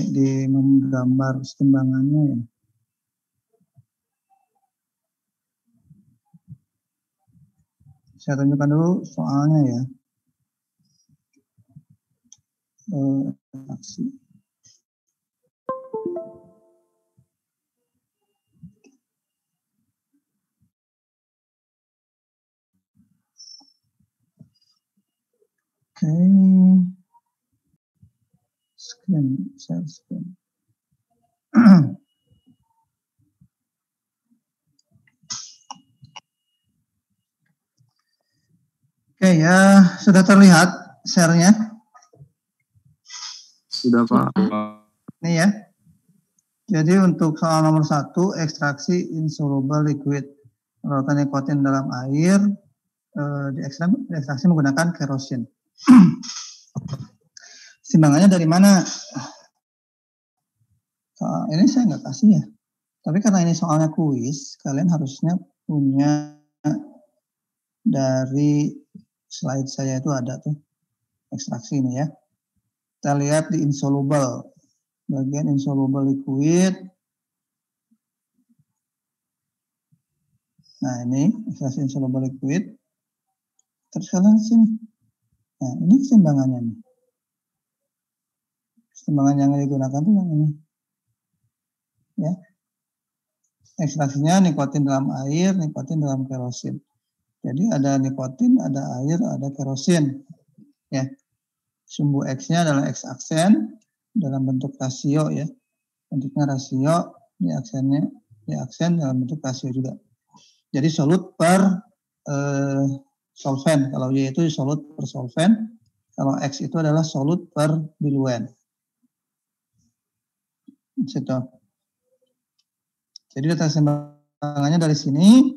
di menggambar timbangannya ya. Saya tunjukkan dulu soalnya ya. Aksi. Oke. Share screen. Oke ya, sudah terlihat share-nya? Sudah Pak. Ini ya. Jadi untuk soal nomor 1, ekstraksi insoluble liquid. Larutkan nikotin dalam air, diekstraksi menggunakan kerosin. Timbangannya dari mana? Ini saya nggak kasih ya. Tapi karena ini soalnya kuis, kalian harusnya punya dari slide saya itu ada tuh ekstraksi ini ya. Kita lihat di insoluble, bagian insoluble liquid. Nah ini ekstraksi insoluble liquid. Terus kalian sini. Nah ini timbangannya nih. Timbangan yang digunakan tuh yang ini. Ya. Ekstraksinya nikotin dalam air, nikotin dalam kerosin. Jadi ada nikotin, ada air, ada kerosin. Ya. Sumbu X-nya adalah X aksen dalam bentuk rasio ya. Bentuknya rasio, di aksen dalam bentuk rasio juga. Jadi solut per solvent. Kalau Y itu solut per solvent, kalau X itu adalah solut per diluent. Situ. Jadi data timbangannya dari sini,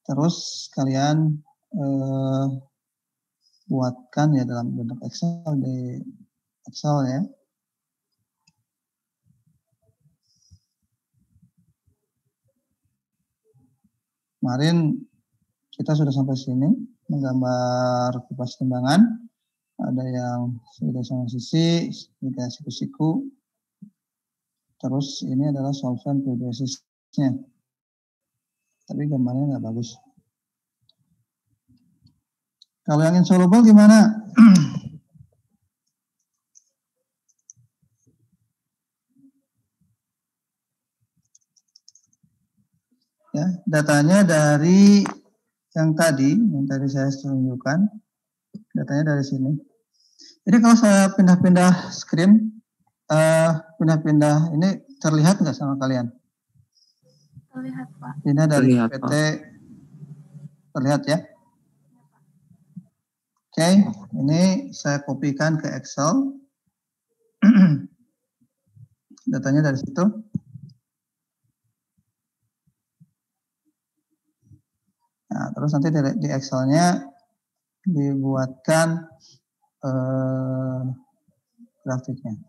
terus kalian buatkan ya dalam bentuk Excel di Excel ya. Kemarin kita sudah sampai sini menggambar kupas timbangan. Ada yang segitiga sama sisi, segitiga siku-siku. Terus ini adalah solvent PBSS-nya. Tapi gambarnya nggak bagus. Kalau yang insoluble gimana? Ya, datanya dari yang tadi saya tunjukkan, datanya dari sini. Jadi kalau saya pindah-pindah screen, pindah-pindah ini terlihat nggak sama kalian? Terlihat Pak. Pindah dari Terlihat, PT, Pak. terlihat ya? Oke, ini saya kopikan ke Excel. Datanya dari situ. Nah, terus nanti di Excel-nya dibuatkan grafiknya.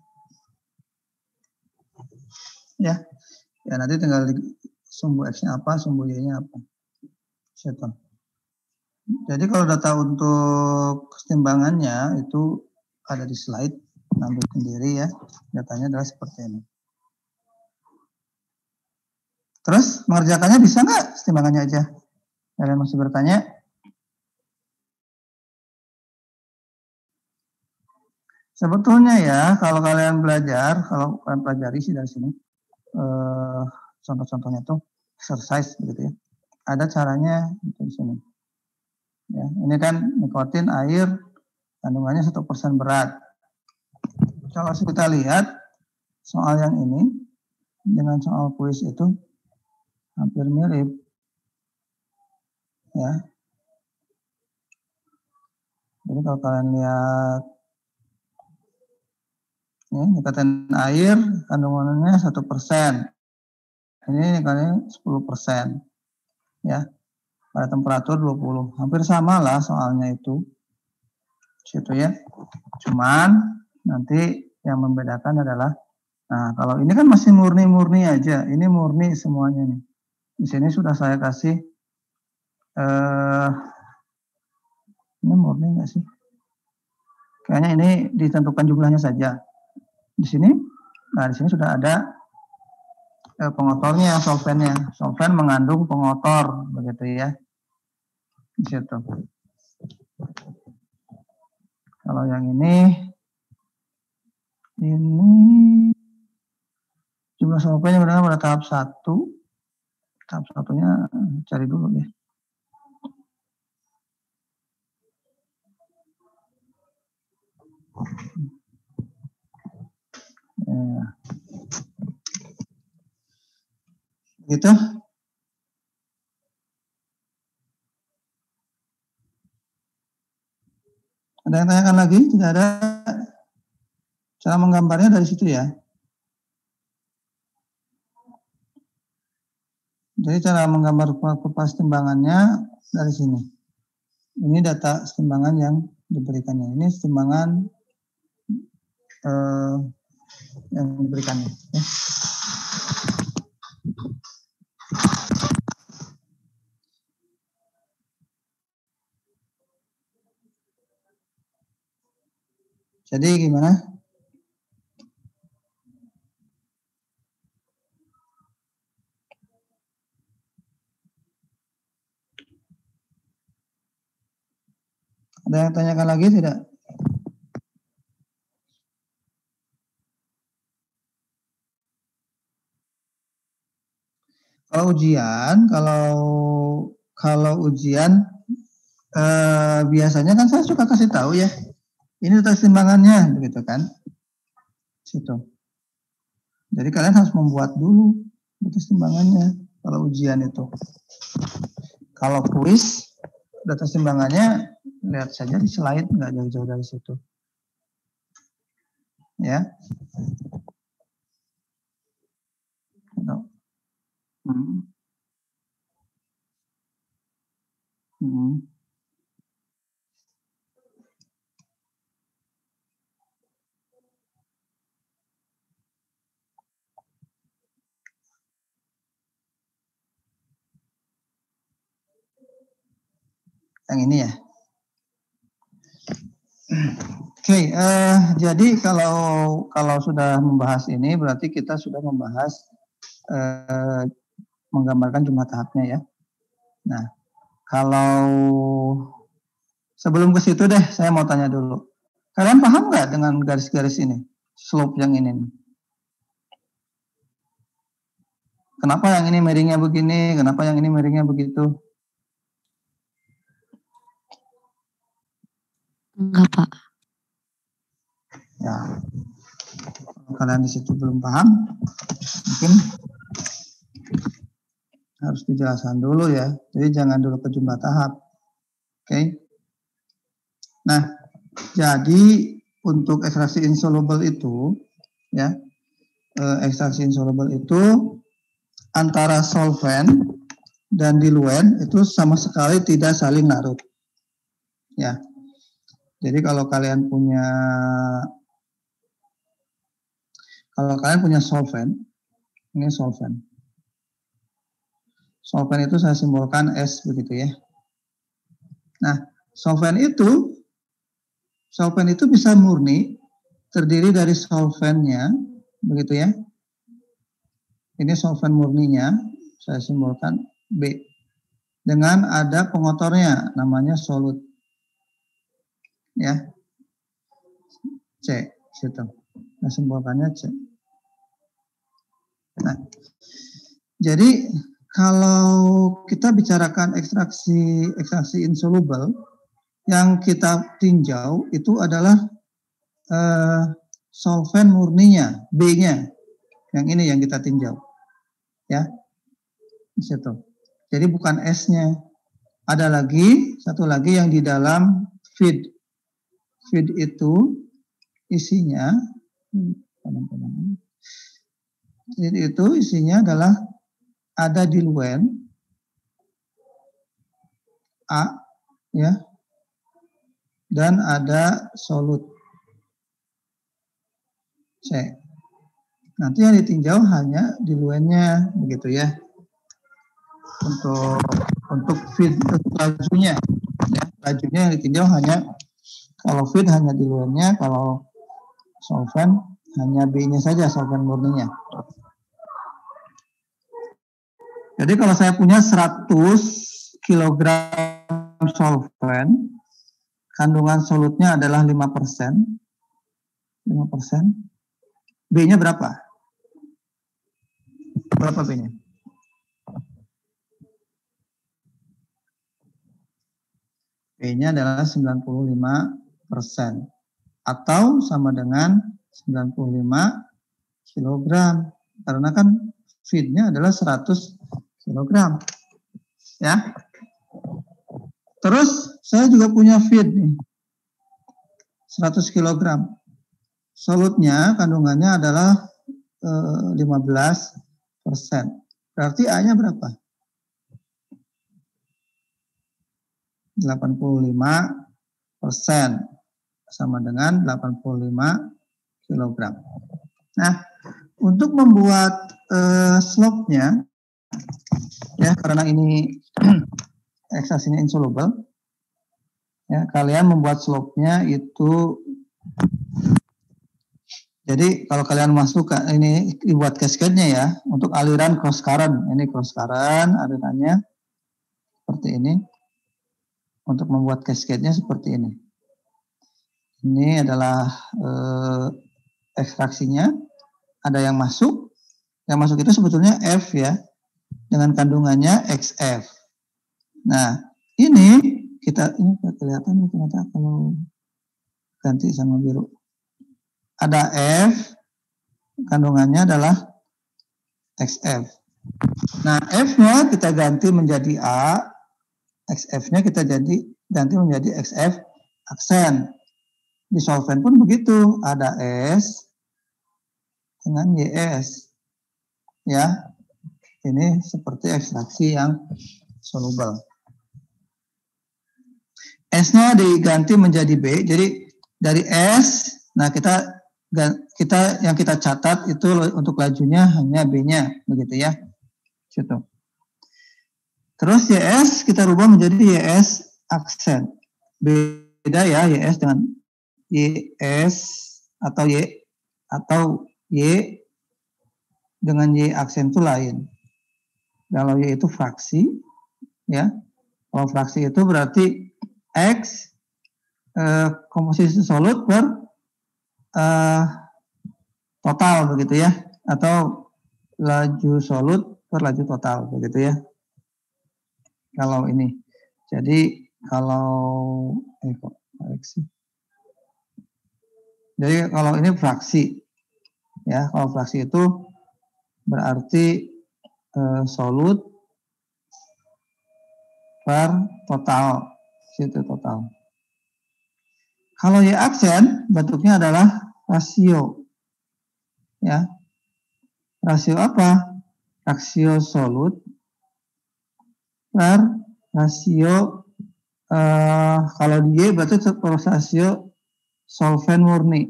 Ya, nanti tinggal sumbu X-nya apa, sumbu Y-nya apa. Situ. Jadi kalau data untuk timbangannya itu ada di slide, ambil sendiri ya. Datanya adalah seperti ini. Terus mengerjakannya bisa nggak timbangannya aja? Kalian masih bertanya? Sebetulnya ya, kalau kalian belajar, kalau kalian pelajari sih dari sini, contoh-contohnya tuh exercise begitu ya. Ada caranya di sini. Ya, ini kan nikotin air kandungannya 1% berat. Kalau kita lihat soal yang ini dengan soal kuis itu hampir mirip. Ya. Jadi kalau kalian lihat ini nikotin air kandungannya 1%. Ini kalian 10%. Ya. Pada temperatur 20. Hampir sama lah soalnya itu. Situ ya. Cuman nanti yang membedakan adalah, nah kalau ini kan masih murni-murni aja. Ini murni semuanya nih. Di sini sudah saya kasih, ini murni nggak sih? Kayaknya ini ditentukan jumlahnya saja. Di sini Nah, di sini sudah ada pengotornya, solvennya. Solven mengandung pengotor, begitu ya. Di situ. Kalau yang ini jumlah solvennya berada pada tahap 1. Tahap satunya cari dulu ya. Gitu. Ada yang tanyakan lagi? Tidak ada. Cara menggambarnya dari situ ya. Jadi cara menggambar kualitas timbangannya dari sini. Ini data timbangan yang diberikannya. Ini timbangan yang diberikannya. Ya. Jadi gimana? Ada yang tanyakan lagi tidak? Kalau ujian biasanya kan saya suka kasih tahu ya. Ini data timbangannya, begitu kan? Situ. Jadi kalian harus membuat dulu data timbangannya kalau ujian itu. Kalau kuis, data timbangannya lihat saja di slide, nggak jauh-jauh dari situ. Ya. Yang ini ya. Oke, jadi kalau sudah membahas ini berarti kita sudah membahas menggambarkan jumlah tahapnya ya. Nah, kalau sebelum ke situ deh, saya mau tanya dulu. Kalian paham nggak dengan garis-garis ini, slope yang ini? Kenapa yang ini miringnya begini? Kenapa yang ini miringnya begitu? Enggak, Pak. Ya, kalau kalian di situ belum paham, mungkin harus dijelaskan dulu ya. Jadi jangan dulu ke jumlah tahap. Oke. Nah, jadi untuk ekstraksi insoluble itu, ya, ekstraksi insoluble itu antara solvent dan diluen itu sama sekali tidak saling larut. Ya. Jadi kalau kalian punya solvent, ini solvent. Solvent itu saya simbolkan S begitu ya. Nah, solvent itu bisa murni terdiri dari solventnya, begitu ya. Ini solvent murninya, saya simbolkan B. Dengan ada pengotornya, namanya solut. Ya, C, situ. Saya simbolkannya C. Nah, jadi kalau kita bicarakan ekstraksi insoluble, yang kita tinjau itu adalah solvent murninya, B-nya. Yang ini yang kita tinjau. Ya. Di situ. Jadi bukan S-nya. Ada lagi, satu lagi yang di dalam feed. Feed itu isinya adalah ada diluen A, ya, dan ada solut C. Nanti yang ditinjau hanya diluennya, begitu ya. Untuk feed lajunya, ya, lajunya yang ditinjau hanya kalau feed hanya diluennya, kalau solvent hanya B-nya saja solvent murninya. Jadi kalau saya punya 100 kg solvent, kandungan solutnya adalah 5%. 5%. B-nya berapa? Berapa B-nya? B-nya adalah 95% atau sama dengan 95 kg. Karena kan feed-nya adalah 100 kg. Ya. Terus saya juga punya feed nih. 100 kg. Solutnya kandungannya adalah 15%. Berarti A-nya berapa? 85% sama dengan 85 kg. Nah, untuk membuat slope-nya, ya karena ini ekstraksinya insoluble, ya kalian membuat slope-nya itu. Jadi kalau kalian masuk ke ini dibuat cascade-nya ya untuk aliran cross current. Ini cross current alirannya seperti ini. Untuk membuat cascade-nya seperti ini. Ini adalah ekstraksinya. Ada yang masuk. Yang masuk itu sebetulnya F ya. Dengan kandungannya XF. Nah, ini kelihatan ternyata kalau ganti sama biru. Ada F, kandungannya adalah XF. Nah, F-nya kita ganti menjadi A, XF-nya kita ganti menjadi XF aksen. Di solvent pun begitu, ada S dengan YS. Ya, ini seperti ekstraksi yang soluble. S-nya diganti menjadi B, jadi dari S, nah kita yang kita catat itu untuk lajunya hanya B-nya, begitu ya. Situ. Terus YS kita rubah menjadi YS aksen. Beda ya YS dengan YS atau Y dengan Y aksen itu lain. Kalau Y itu fraksi, ya. Kalau fraksi itu berarti X komposisi solut per total begitu ya, atau laju solut per laju total begitu ya. Kalau ini, jadi kalau jadi kalau ini fraksi ya, kalau fraksi itu berarti solut per total, situ total. Kalau Y aksen bentuknya adalah rasio. Ya. Rasio apa? Rasio solut per rasio kalau di Y berarti rasio solvent murni.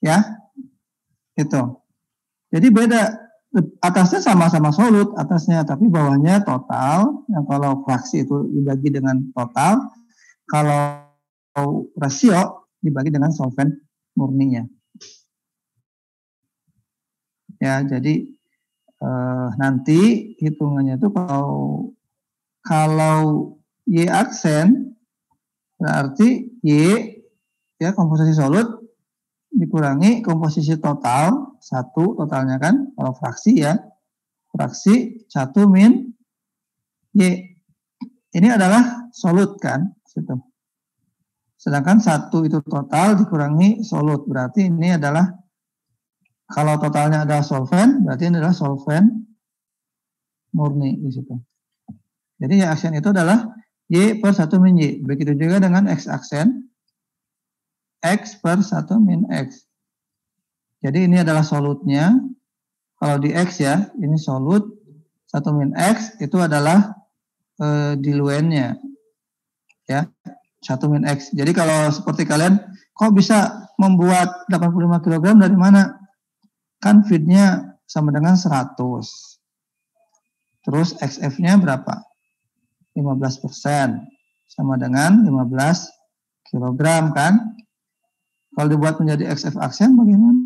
Ya. Itu. Jadi beda. Atasnya sama-sama solut atasnya, tapi bawahnya total. Yang kalau fraksi itu dibagi dengan total, kalau rasio dibagi dengan solvent murninya. Ya, jadi nanti hitungannya itu kalau Y aksen berarti Y ya komposisi solut dikurangi komposisi total 1 totalnya kan, kalau fraksi ya, fraksi 1 min Y. Ini adalah solut kan, situ. Sedangkan 1 itu total dikurangi solut, berarti ini adalah kalau totalnya adalah solvent, berarti ini adalah solvent murni di situ. Jadi Y aksen itu adalah Y per 1 min Y. Begitu juga dengan X aksen, X per 1 min X. Jadi ini adalah solutnya. Kalau di X ya, ini solut 1 min X itu adalah diluennya. Ya, 1 min X. Jadi kalau seperti kalian, kok bisa membuat 85 kg dari mana? Kan feed-nya sama dengan 100. Terus XF-nya berapa? 15%. Sama dengan 15 kilogram kan. Kalau dibuat menjadi XF aksen bagaimana?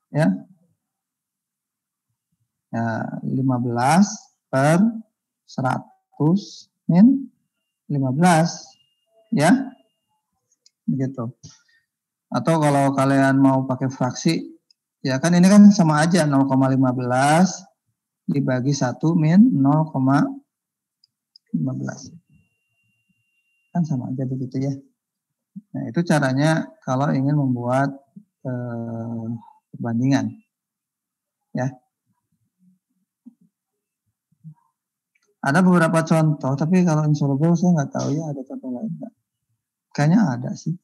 Ya. Ya, 15 per 100 min 15. Ya. Begitu. Atau kalau kalian mau pakai fraksi, ya kan ini kan sama aja 0,15 dibagi 1 min 0,15. Kan sama aja begitu ya. Nah, itu caranya kalau ingin membuat perbandingan. Ya. Ada beberapa contoh, tapi kalau insoluble saya nggak tahu ya ada contoh lain nggak. Kayaknya ada sih.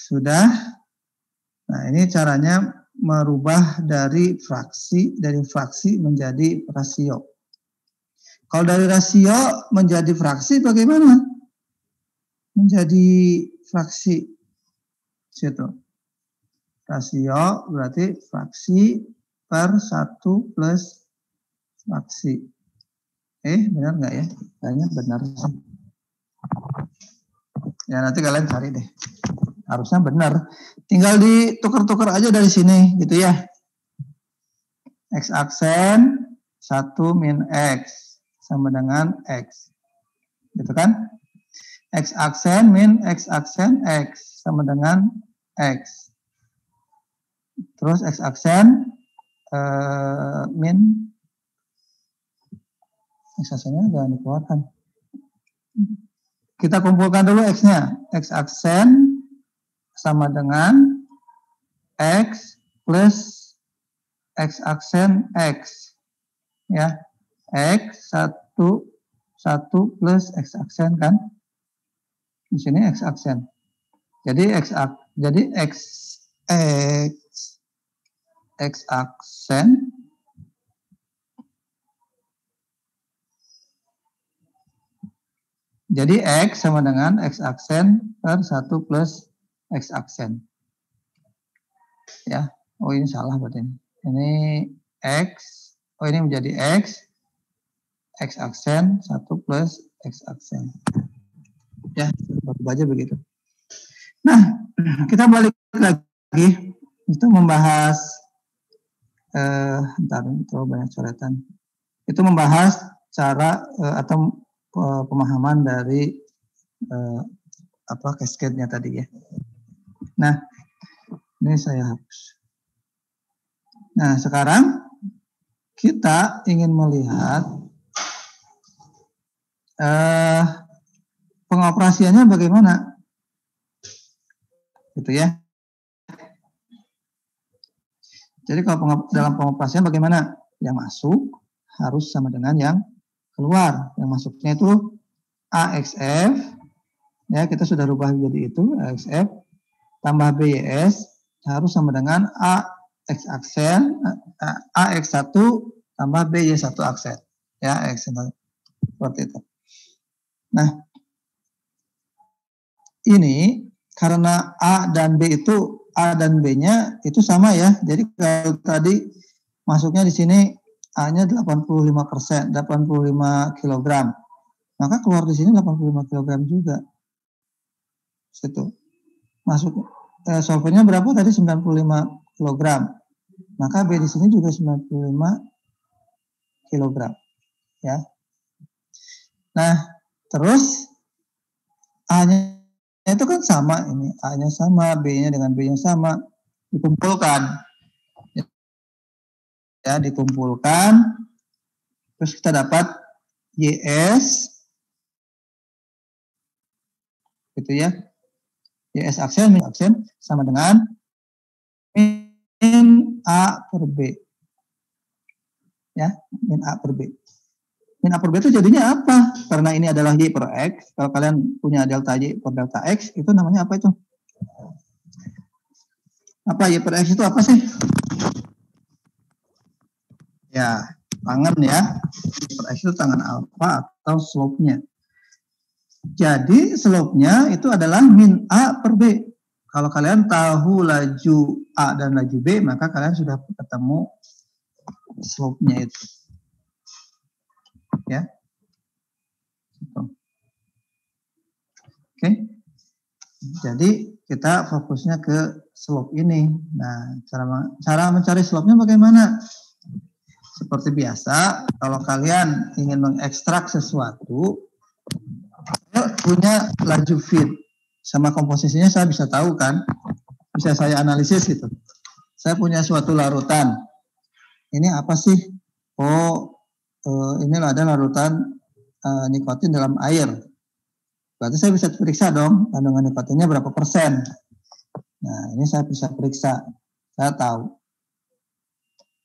Sudah. Nah, ini caranya merubah dari fraksi menjadi rasio. Kalau dari rasio menjadi fraksi bagaimana? Menjadi fraksi. Situ. Rasio berarti fraksi per 1 plus fraksi. Benar nggak ya? Kayaknya benar sih. Ya nanti kalian cari deh. Harusnya benar. Tinggal ditukar-tukar aja dari sini gitu ya. X aksen 1 min X sama dengan X. Gitu kan? X aksen min X aksen X sama dengan X. Terus X aksen min X aksennya jangan dikeluarkan. Kita kumpulkan dulu X-nya. X aksen sama dengan X plus X aksen X. Ya. X 1 plus X aksen kan? Di sini X aksen. Jadi X aksen jadi X sama dengan X aksen per 1 plus X aksen. Ya. Oh ini salah berarti. Ini X. Oh ini menjadi X aksen 1 plus X aksen. Ya, baca begitu. Nah, kita balik lagi itu membahas itu banyak coretan. Itu membahas cara atau pemahaman dari cascade-nya tadi ya. Nah, ini saya hapus. Nah, sekarang kita ingin melihat pengoperasiannya bagaimana, gitu ya. Jadi kalau dalam pengoperasian bagaimana? Yang masuk harus sama dengan yang keluar. Yang masuknya itu AXF, ya kita sudah rubah jadi itu AXF tambah BYS harus sama dengan AX aksen AX1 tambah BY1 aksen, ya AX1 seperti itu. Nah, ini karena A dan B itu A dan B-nya itu sama ya. Jadi kalau tadi masuknya di sini A-nya 85%, 85 kg. Maka keluar di sini 85 kg juga. Situ. Masuk solventnya berapa tadi? 95 kg. Maka B di sini juga 95 kg. Ya. Nah, terus A-nya itu kan sama ini, A-nya sama, B-nya dengan B-nya sama, dikumpulkan. Ya, dikumpulkan. Terus kita dapat YS gitu ya. YS aksen min aksen sama dengan min A per B. Ya, min A per B. Min A per B itu jadinya apa? Karena ini adalah Y per X. Kalau kalian punya delta Y per delta X, itu namanya apa itu? Apa Y per X itu apa sih? Ya, tangan ya. Y per X itu tangan alfa atau slope-nya. Jadi slope-nya itu adalah min A per B. Kalau kalian tahu laju A dan laju B, maka kalian sudah ketemu slope-nya itu. Ya. Oke. Jadi kita fokusnya ke slope ini. Nah, cara mencari slope-nya bagaimana? Seperti biasa, kalau kalian ingin mengekstrak sesuatu, punya laju feed sama komposisinya saya bisa tahu kan, bisa saya analisis gitu. Saya punya suatu larutan. Ini apa sih? Oh, ini ada larutan nikotin dalam air. Berarti saya bisa periksa dong kandungan nikotinnya berapa persen. Nah, ini saya bisa periksa. Saya tahu.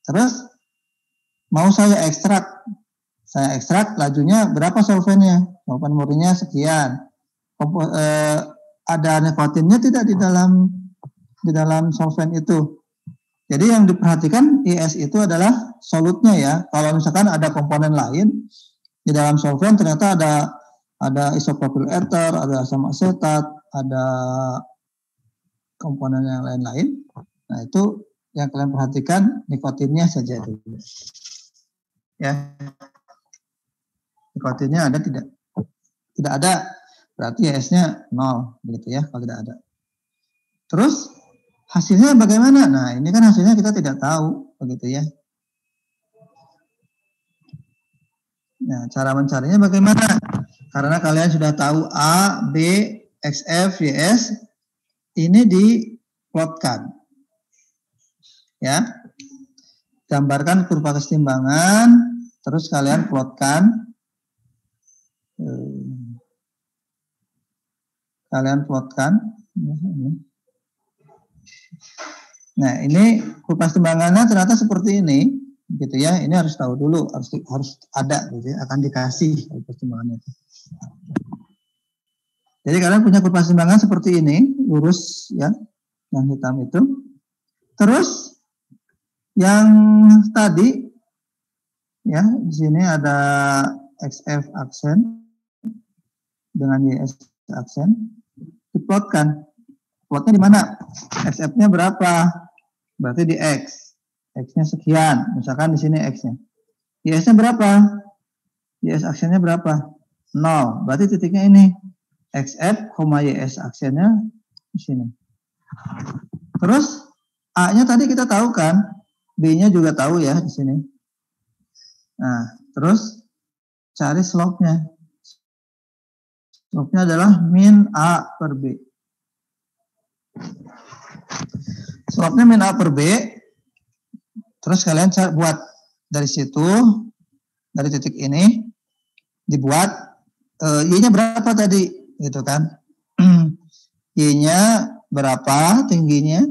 Terus mau saya ekstrak lajunya berapa solvennya? Solven murninya sekian. Ada nikotinnya tidak di dalam solven itu. Jadi yang diperhatikan IS itu adalah solutnya ya. Kalau misalkan ada komponen lain di dalam solven ternyata ada isopropyl ether, ada asam asetat, ada komponen yang lain-lain. Nah, itu yang kalian perhatikan nikotinnya saja dulu. Ya. Nikotinnya ada tidak? Tidak ada. Berarti IS-nya 0 begitu ya kalau tidak ada. Terus hasilnya bagaimana? Nah, ini kan hasilnya kita tidak tahu begitu ya. Nah, cara mencarinya bagaimana? Karena kalian sudah tahu A, B, XF, YS, ini diplotkan. Ya. Gambarkan kurva kesetimbangan, terus kalian plotkan. Nah, ini kurva kesetimbangannya ternyata seperti ini, gitu ya. Ini harus tahu dulu, harus ada, gitu ya, akan dikasih kurva kesetimbangannya. Jadi kalian punya kurva kesetimbangan seperti ini, lurus ya, yang hitam itu. Terus yang tadi ya, di sini ada XF aksen dengan YS aksen diplotkan. Plotnya di mana? XF-nya berapa? Berarti di X. X-nya sekian. Misalkan di sini X-nya. YS-nya berapa? YS aksennya berapa? 0. Berarti titiknya ini. XF, YS aksennya di sini. Terus A-nya tadi kita tahu kan? B-nya juga tahu ya di sini. Nah, terus cari slope-nya. Slope-nya adalah min A per B. Slope-nya min A per B. Terus kalian buat dari situ, dari titik ini, dibuat Y-nya berapa tadi, gitu kan? Y-nya berapa tingginya?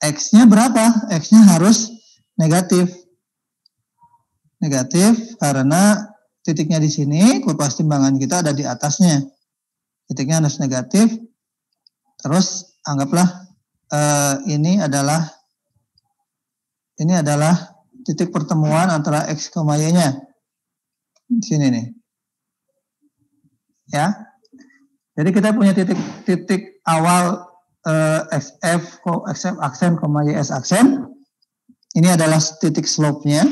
X-nya berapa? X-nya harus negatif. Negatif karena titiknya di sini, kurva kesetimbangan kita ada di atasnya. Titiknya harus negatif. Terus anggaplah ini adalah titik pertemuan antara X, Y-nya. Di sini nih. Ya. Jadi kita punya titik awal XF aksen, YS aksen. Ini adalah titik slope-nya.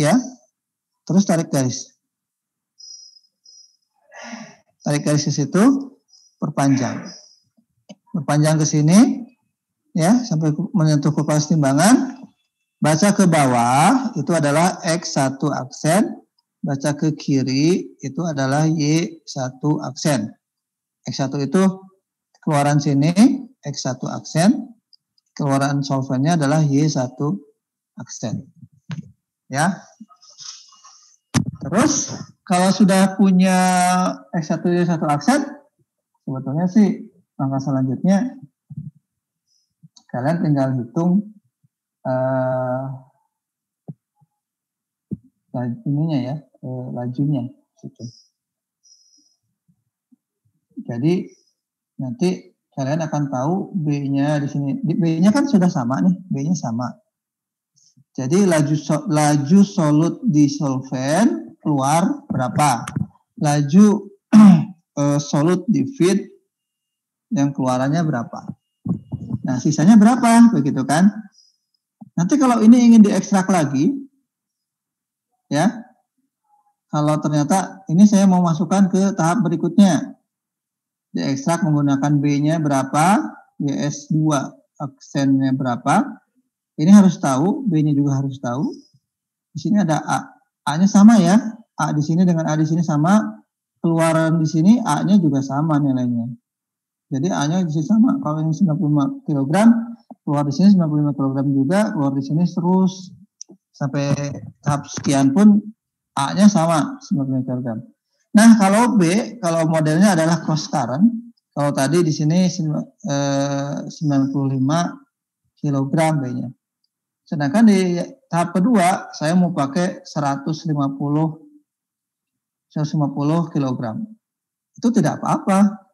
Ya. Terus tarik garis. Tarik garis ke situ, perpanjang. Perpanjang ke sini, ya, sampai menyentuh kurva kesetimbangan. Baca ke bawah, itu adalah X1 aksen. Baca ke kiri, itu adalah Y1 aksen. X1 itu keluaran sini, X1 aksen. Keluaran solvennya adalah Y1 aksen. Ya. Terus, kalau sudah punya X1, Y1 aksen, sebetulnya sih langkah selanjutnya kalian tinggal hitung ininya ya, lajunya gitu. Jadi nanti kalian akan tahu B-nya di sini. B-nya kan sudah sama nih, B-nya sama. Jadi laju solut di solvent keluar berapa? Laju solut di feed yang keluarannya berapa? Nah, sisanya berapa? Begitu kan? Nanti kalau ini ingin diekstrak lagi, Ya. Kalau ternyata ini saya mau masukkan ke tahap berikutnya. Diekstrak menggunakan B-nya berapa, YS2 aksennya berapa. Ini harus tahu, B-nya juga harus tahu. Di sini ada A. A-nya sama ya. A di sini dengan A di sini sama. Keluaran di sini A-nya juga sama nilainya. Jadi A-nya di sini sama. Kalau ini 95 kg, keluar di sini 95 kg juga, keluar di sini terus sampai tahap sekian pun A-nya sama 95 kg. Nah, kalau B, kalau modelnya adalah cross current, kalau tadi di sini 95 kg B-nya. Sedangkan di tahap kedua, saya mau pakai 150 kg. Itu tidak apa-apa.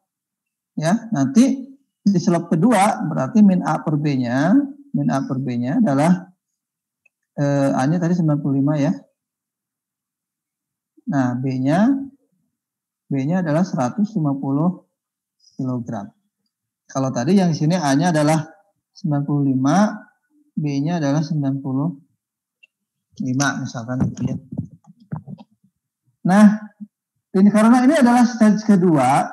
Ya, nanti di slop kedua berarti min A per B-nya adalah A-nya tadi 95 ya. Nah, B-nya adalah 150 kg. Kalau tadi yang di sini A-nya adalah 95, B-nya adalah 95 misalkan gitu ya. Nah, ini karena ini adalah stage kedua,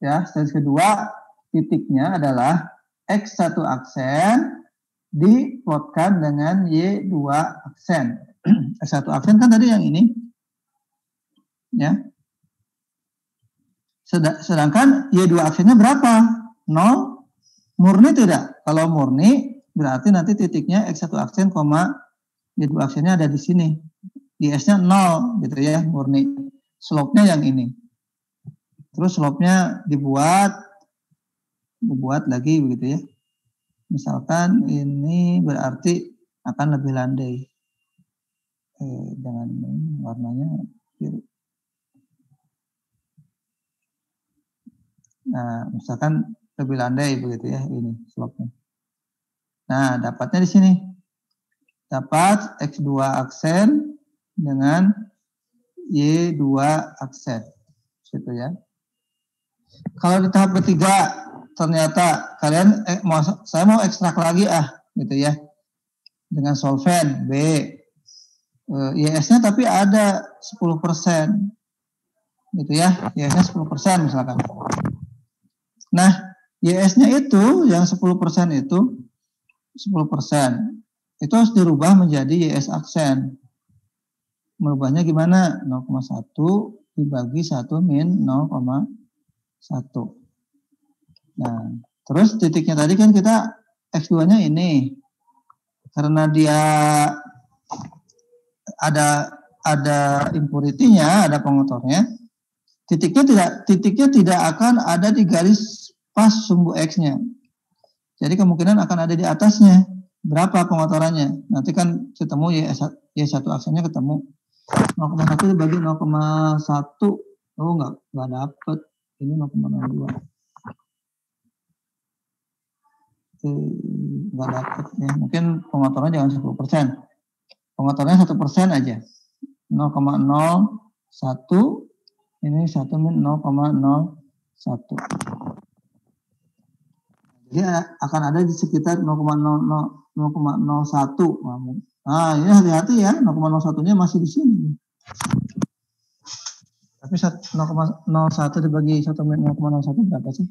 ya, stage kedua titiknya adalah X1 aksen diplotkan dengan Y2 aksen. X1 aksen kan tadi yang ini, ya. Sedangkan Y2 aksennya berapa? 0? Murni tidak? Kalau murni berarti nanti titiknya X1 aksen, Y2 aksennya ada di sini. YS-nya 0 gitu ya, murni. Slope-nya yang ini. Terus slope-nya dibuat lagi begitu ya. Misalkan ini berarti akan lebih landai. Jangan ini warnanya biru. Nah, misalkan lebih landai begitu ya, ini slope-nya. Nah, dapatnya di sini. Dapat X2 aksen dengan Y2 aksen. Gitu ya. Kalau di tahap ketiga ternyata kalian saya mau ekstrak lagi gitu ya. Dengan solvent B. YS-nya tapi ada 10%. Gitu ya. YS-nya 10% misalkan. Nah, YS-nya itu yang 10% itu 10%. Itu harus dirubah menjadi YS aksen. Merubahnya gimana? 0,1 dibagi 1 min 0,1. Nah, terus titiknya tadi kan kita X2-nya ini. Karena dia ada impurity-nya, ada pengotornya, titiknya tidak akan ada di garis pas sumbu X-nya. Jadi kemungkinan akan ada di atasnya. Berapa pengotorannya? Nanti kan ketemu Y1 aksennya ketemu. 0,1 dibagi 0,1. Oh, nggak dapet. Ini 0,02. Nggak dapet ya. Mungkin pengotorannya jangan 10%. Pengotorannya 1% aja. 0,01. Ini 1 min 0,01. Jadi akan ada di sekitar 0,01. Nah, ini hati-hati ya, 0,01-nya masih di sini. Tapi 0,01 dibagi 1 min 0,01 berapa sih?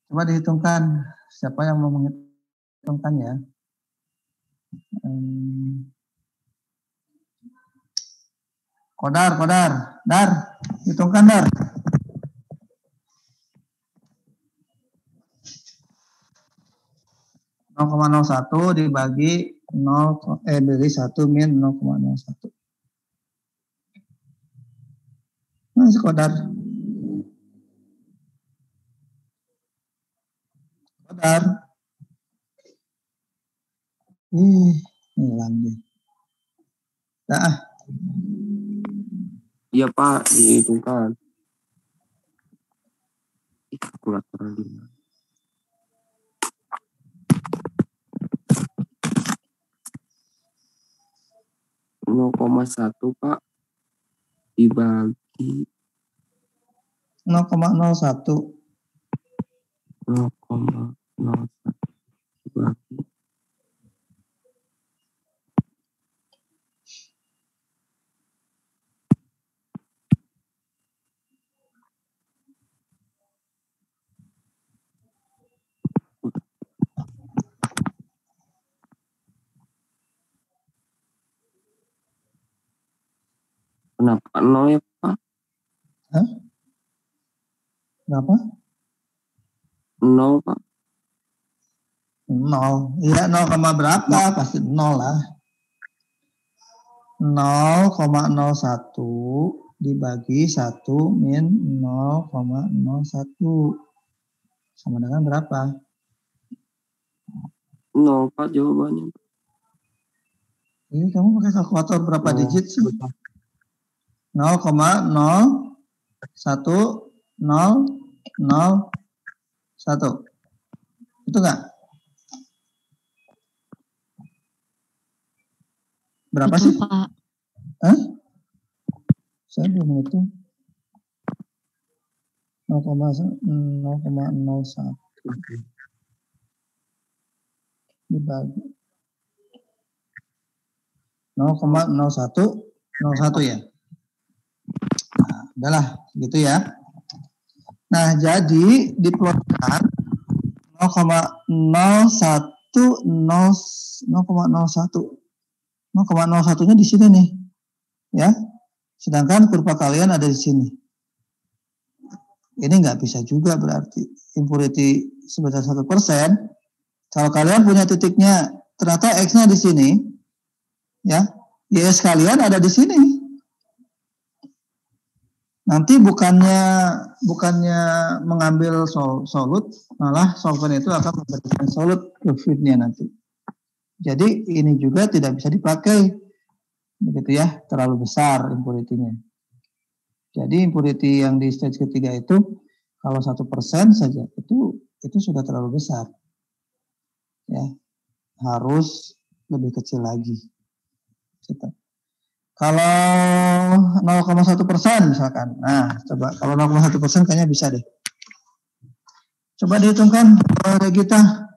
Coba dihitungkan. Siapa yang mau menghitungkan ya? Kodar, Dar, hitungkan Dar. 0,01 dibagi 1 min 0,01. Masih Kodar. Hilang deh. Nah, iya Pak, dihitungkan. Kalkulator lima. (0,1) Pak dibagi 0,01. 0,01 dibagi Kenapa 0 ya Pak? Hah? Berapa? 0 Pak. 0. Iya, 0, berapa? Pasti 0 lah. 0,01 dibagi 1 min 0,01. Sama dengan berapa? 0 Pak jawabannya. Ini kamu pakai kalkulator berapa digit sih? 0,01001. Itu enggak? Berapa Betul, sih? Pak. Hah? Saya belum ngitung. 0,01 dibagi 0,01 ya. Nah, udahlah gitu ya. Nah, jadi diplotkan 0,01nya di sini nih. Ya. Sedangkan kurva kalian ada di sini. Ini nggak bisa juga berarti impurity sebesar 1%. Kalau kalian punya titiknya, ternyata X-nya di sini, ya, YS kalian ada di sini. Nanti bukannya mengambil solut, malah solvent itu akan memberikan solut ke feed-nya nanti. Jadi ini juga tidak bisa dipakai, begitu ya, terlalu besar impurity-nya. Jadi impurity yang di stage ketiga itu kalau 1% saja itu sudah terlalu besar, ya, harus lebih kecil lagi. Kalau 0,1% misalkan, nah coba kalau 0,1% kayaknya bisa deh. Coba dihitungkan Regita.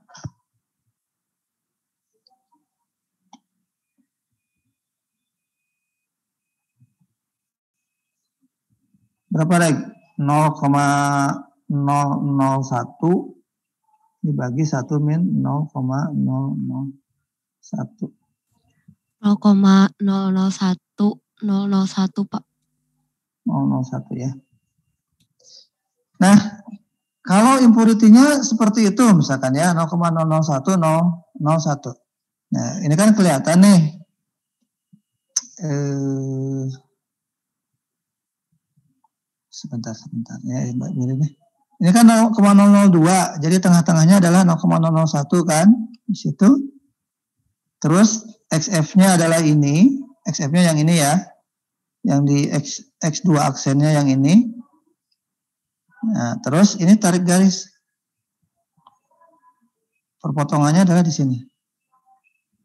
Berapa Reg? 0,001 dibagi 1 min 0,001. 0,001001 Pak. 001 ya. Nah, kalau impurity-nya seperti itu misalkan ya 0,001001. Nah, ini kan kelihatan nih. Sebentar ya, ini kan 0,002, jadi tengah-tengahnya adalah 0,001 kan di situ. Terus XF-nya adalah ini, XF-nya yang ini ya, yang di X2 aksennya yang ini. Nah, terus ini tarik garis. Perpotongannya adalah di sini.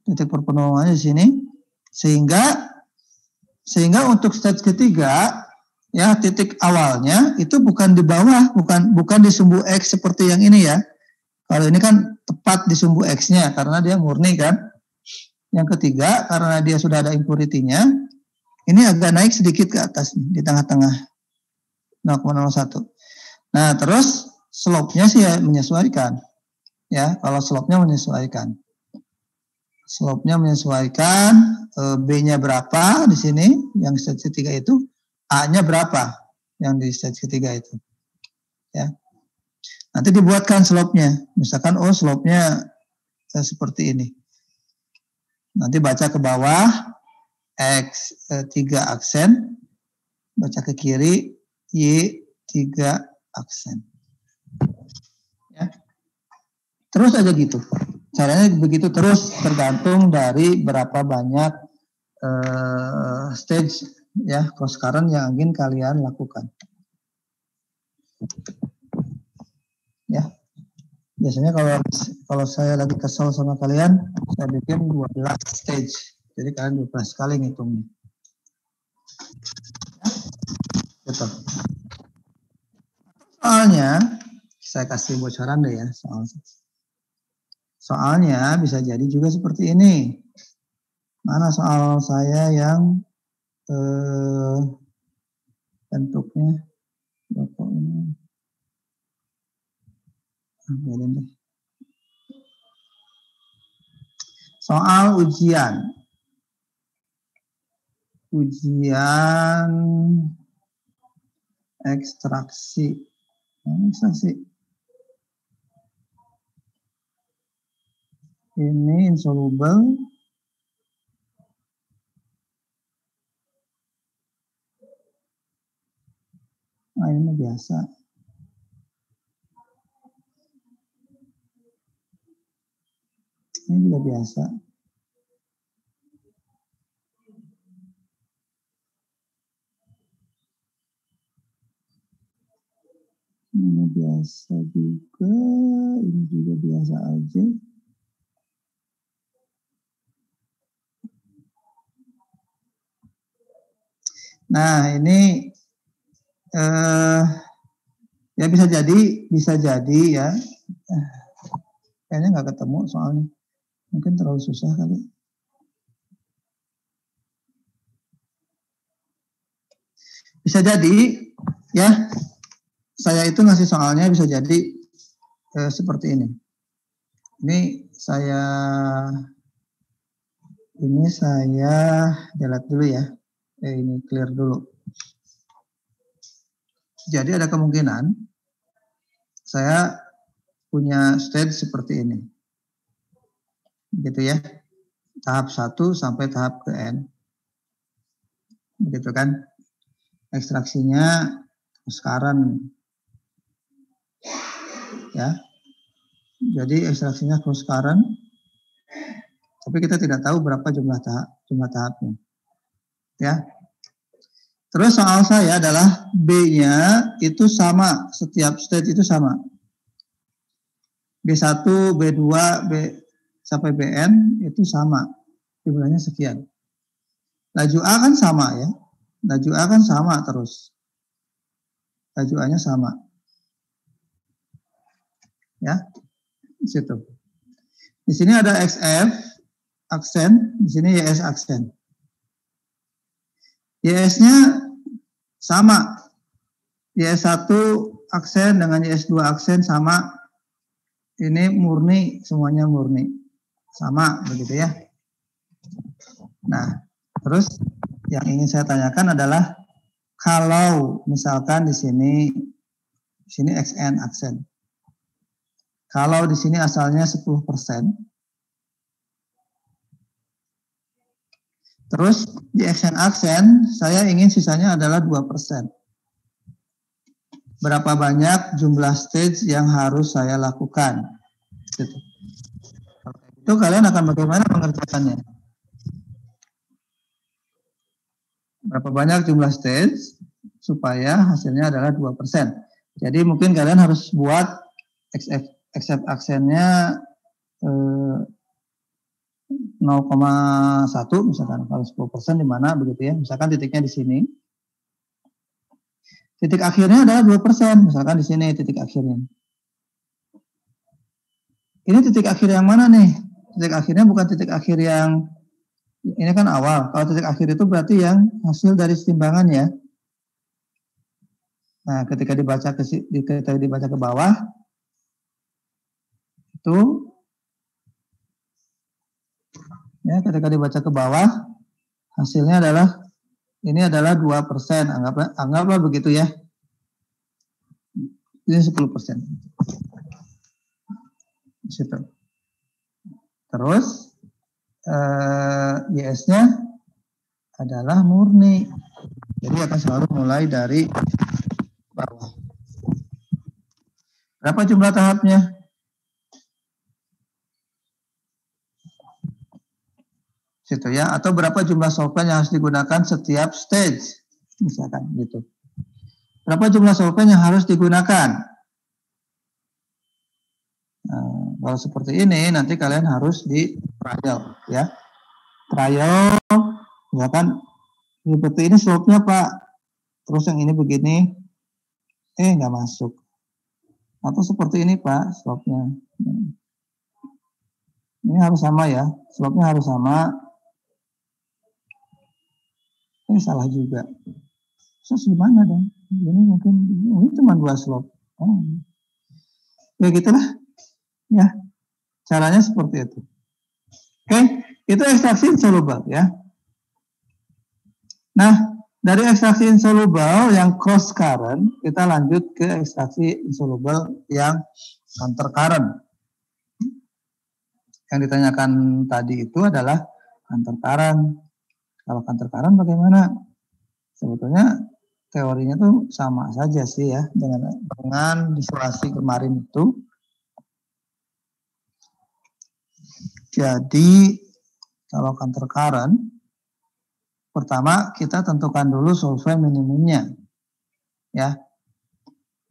Titik perpotongannya di sini. Sehingga untuk stage ketiga, ya, titik awalnya itu bukan di bawah, bukan di sumbu X seperti yang ini ya. Kalau ini kan tepat di sumbu X-nya karena dia murni kan. Yang ketiga, karena dia sudah ada impurity-nya, ini agak naik sedikit ke atas nih, di tengah-tengah 0,01. Nah, terus slope-nya sih ya menyesuaikan. Ya, kalau slope-nya menyesuaikan. Slope-nya menyesuaikan, B-nya berapa di sini, yang stage ketiga itu, A-nya berapa yang di stage ketiga itu. Ya. Nanti dibuatkan slope-nya. Misalkan, slope-nya seperti ini. Nanti baca ke bawah, X3 aksen, baca ke kiri, Y3 aksen. Ya. Terus aja gitu. Caranya begitu terus, tergantung dari berapa banyak stage ya cross current yang ingin kalian lakukan. Ya. Biasanya kalau saya lagi kesel sama kalian, saya bikin 12 stage. Jadi kalian 12 kali ngitungnya. Ya, betul. Soalnya, saya kasih bocoran deh ya soalnya bisa jadi juga seperti ini. Mana soal saya yang bentuknya ini. Soal ujian. ujian ekstraksi. Ini insoluble. Ini biasa. Ini juga biasa. Ini biasa juga. Ini juga biasa aja. Nah, ini ya bisa jadi ya. Kayaknya nggak ketemu soalnya. Mungkin terlalu susah kali. Bisa jadi ya. Saya itu ngasih soalnya bisa jadi seperti ini. Ini saya delete dulu ya. Ini clear dulu. Jadi ada kemungkinan saya punya stage seperti ini. Begitu ya. Tahap 1 sampai tahap ke N. Begitu kan. Ekstraksinya sekarang ya. Jadi ekstraksinya close current. Tapi kita tidak tahu berapa jumlah tahapnya. Ya. Terus soal saya adalah B-nya itu sama, setiap stage itu sama. B1, B2, B sampai BN itu sama. Jumlahnya sekian. Laju A kan sama ya. Laju A kan sama terus. Laju A-nya sama. Ya. Di situ. Di sini ada XF aksen, di sini YS aksen. YS-nya sama. YS1 aksen dengan YS2 aksen sama. Ini murni, semuanya murni. Sama, begitu ya. Nah, terus yang ingin saya tanyakan adalah kalau misalkan di sini XN aksen. Kalau di sini asalnya 10%. Terus di XN aksen saya ingin sisanya adalah 2%. Berapa banyak jumlah stage yang harus saya lakukan? Gitu. Itu kalian akan bagaimana mengerjakannya? Berapa banyak jumlah stage supaya hasilnya adalah 2%. Jadi mungkin kalian harus buat XF aksennya 0,1 misalkan, kalau 10% di mana begitu ya, misalkan titiknya di sini, titik akhirnya adalah 2%, misalkan di sini titik akhirnya. Ini titik akhir yang mana nih? Titik akhirnya bukan titik akhir yang ini kan awal. Kalau titik akhir itu berarti yang hasil dari setimbangan ya. Nah, ketika dibaca ke bawah itu ya, ketika dibaca ke bawah hasilnya adalah ini adalah 2%, anggaplah begitu ya. Ini 10%. Di situ. Terus YS-nya adalah murni. Jadi akan selalu mulai dari bawah. Berapa jumlah tahapnya? Situ ya, atau berapa jumlah solvent yang harus digunakan setiap stage, misalkan gitu. Berapa jumlah solvent yang harus digunakan? Nah, kalau seperti ini nanti kalian harus di trial ya. Trial, misalkan seperti ini slope-nya Pak, terus yang ini begini, nggak masuk. Atau seperti ini Pak, slope-nya. Ini harus sama ya, slope-nya harus sama. Salah juga. Terus gimana dong? Ini mungkin ini cuma 2 slope. Ya gitulah. Ya. Caranya seperti itu. Oke, itu ekstraksi insoluble ya. Nah, dari ekstraksi insoluble yang cross current, kita lanjut ke ekstraksi insoluble yang counter current. Yang ditanyakan tadi itu adalah counter current. Kalau counter current bagaimana? Sebetulnya teorinya tuh sama saja sih ya dengan disolasi kemarin itu. Jadi kalau counter current, pertama kita tentukan dulu solvent minimumnya. Ya.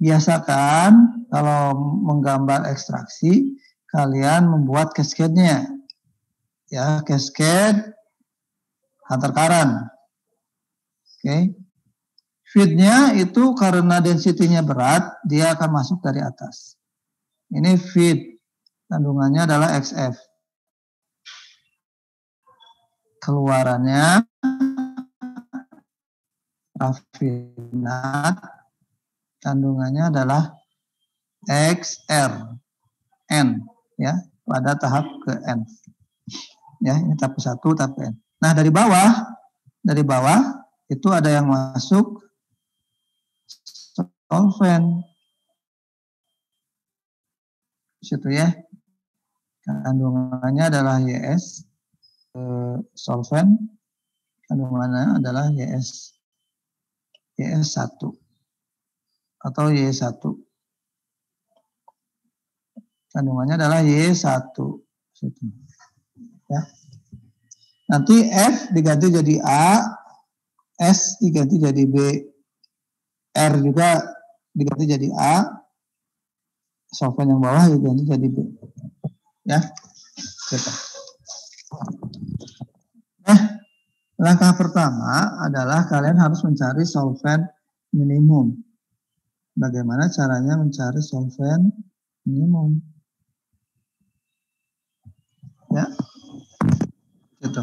Biasakan kalau menggambar ekstraksi, kalian membuat cascade-nya. Ya, cascade counter current. Oke. Feed-nya itu karena density-nya berat, dia akan masuk dari atas. Ini feed, kandungannya adalah XF. Keluarannya rafinat, kandungannya adalah XR, N, ya, pada tahap ke N. Ya, ini tahap 1, tahap ke N. Nah, dari bawah itu ada yang masuk solvent. Situ ya. Kandungannya adalah YS, solvent, kandungannya adalah YS1 atau Y1. Kandungannya adalah Y1. Ya. Nanti F diganti jadi A, S diganti jadi B, R juga diganti jadi A, solvent yang bawah diganti jadi B. Ya. Gitu. Nah, langkah pertama adalah kalian harus mencari solvent minimum. Bagaimana caranya mencari solvent minimum? Ya, gitu.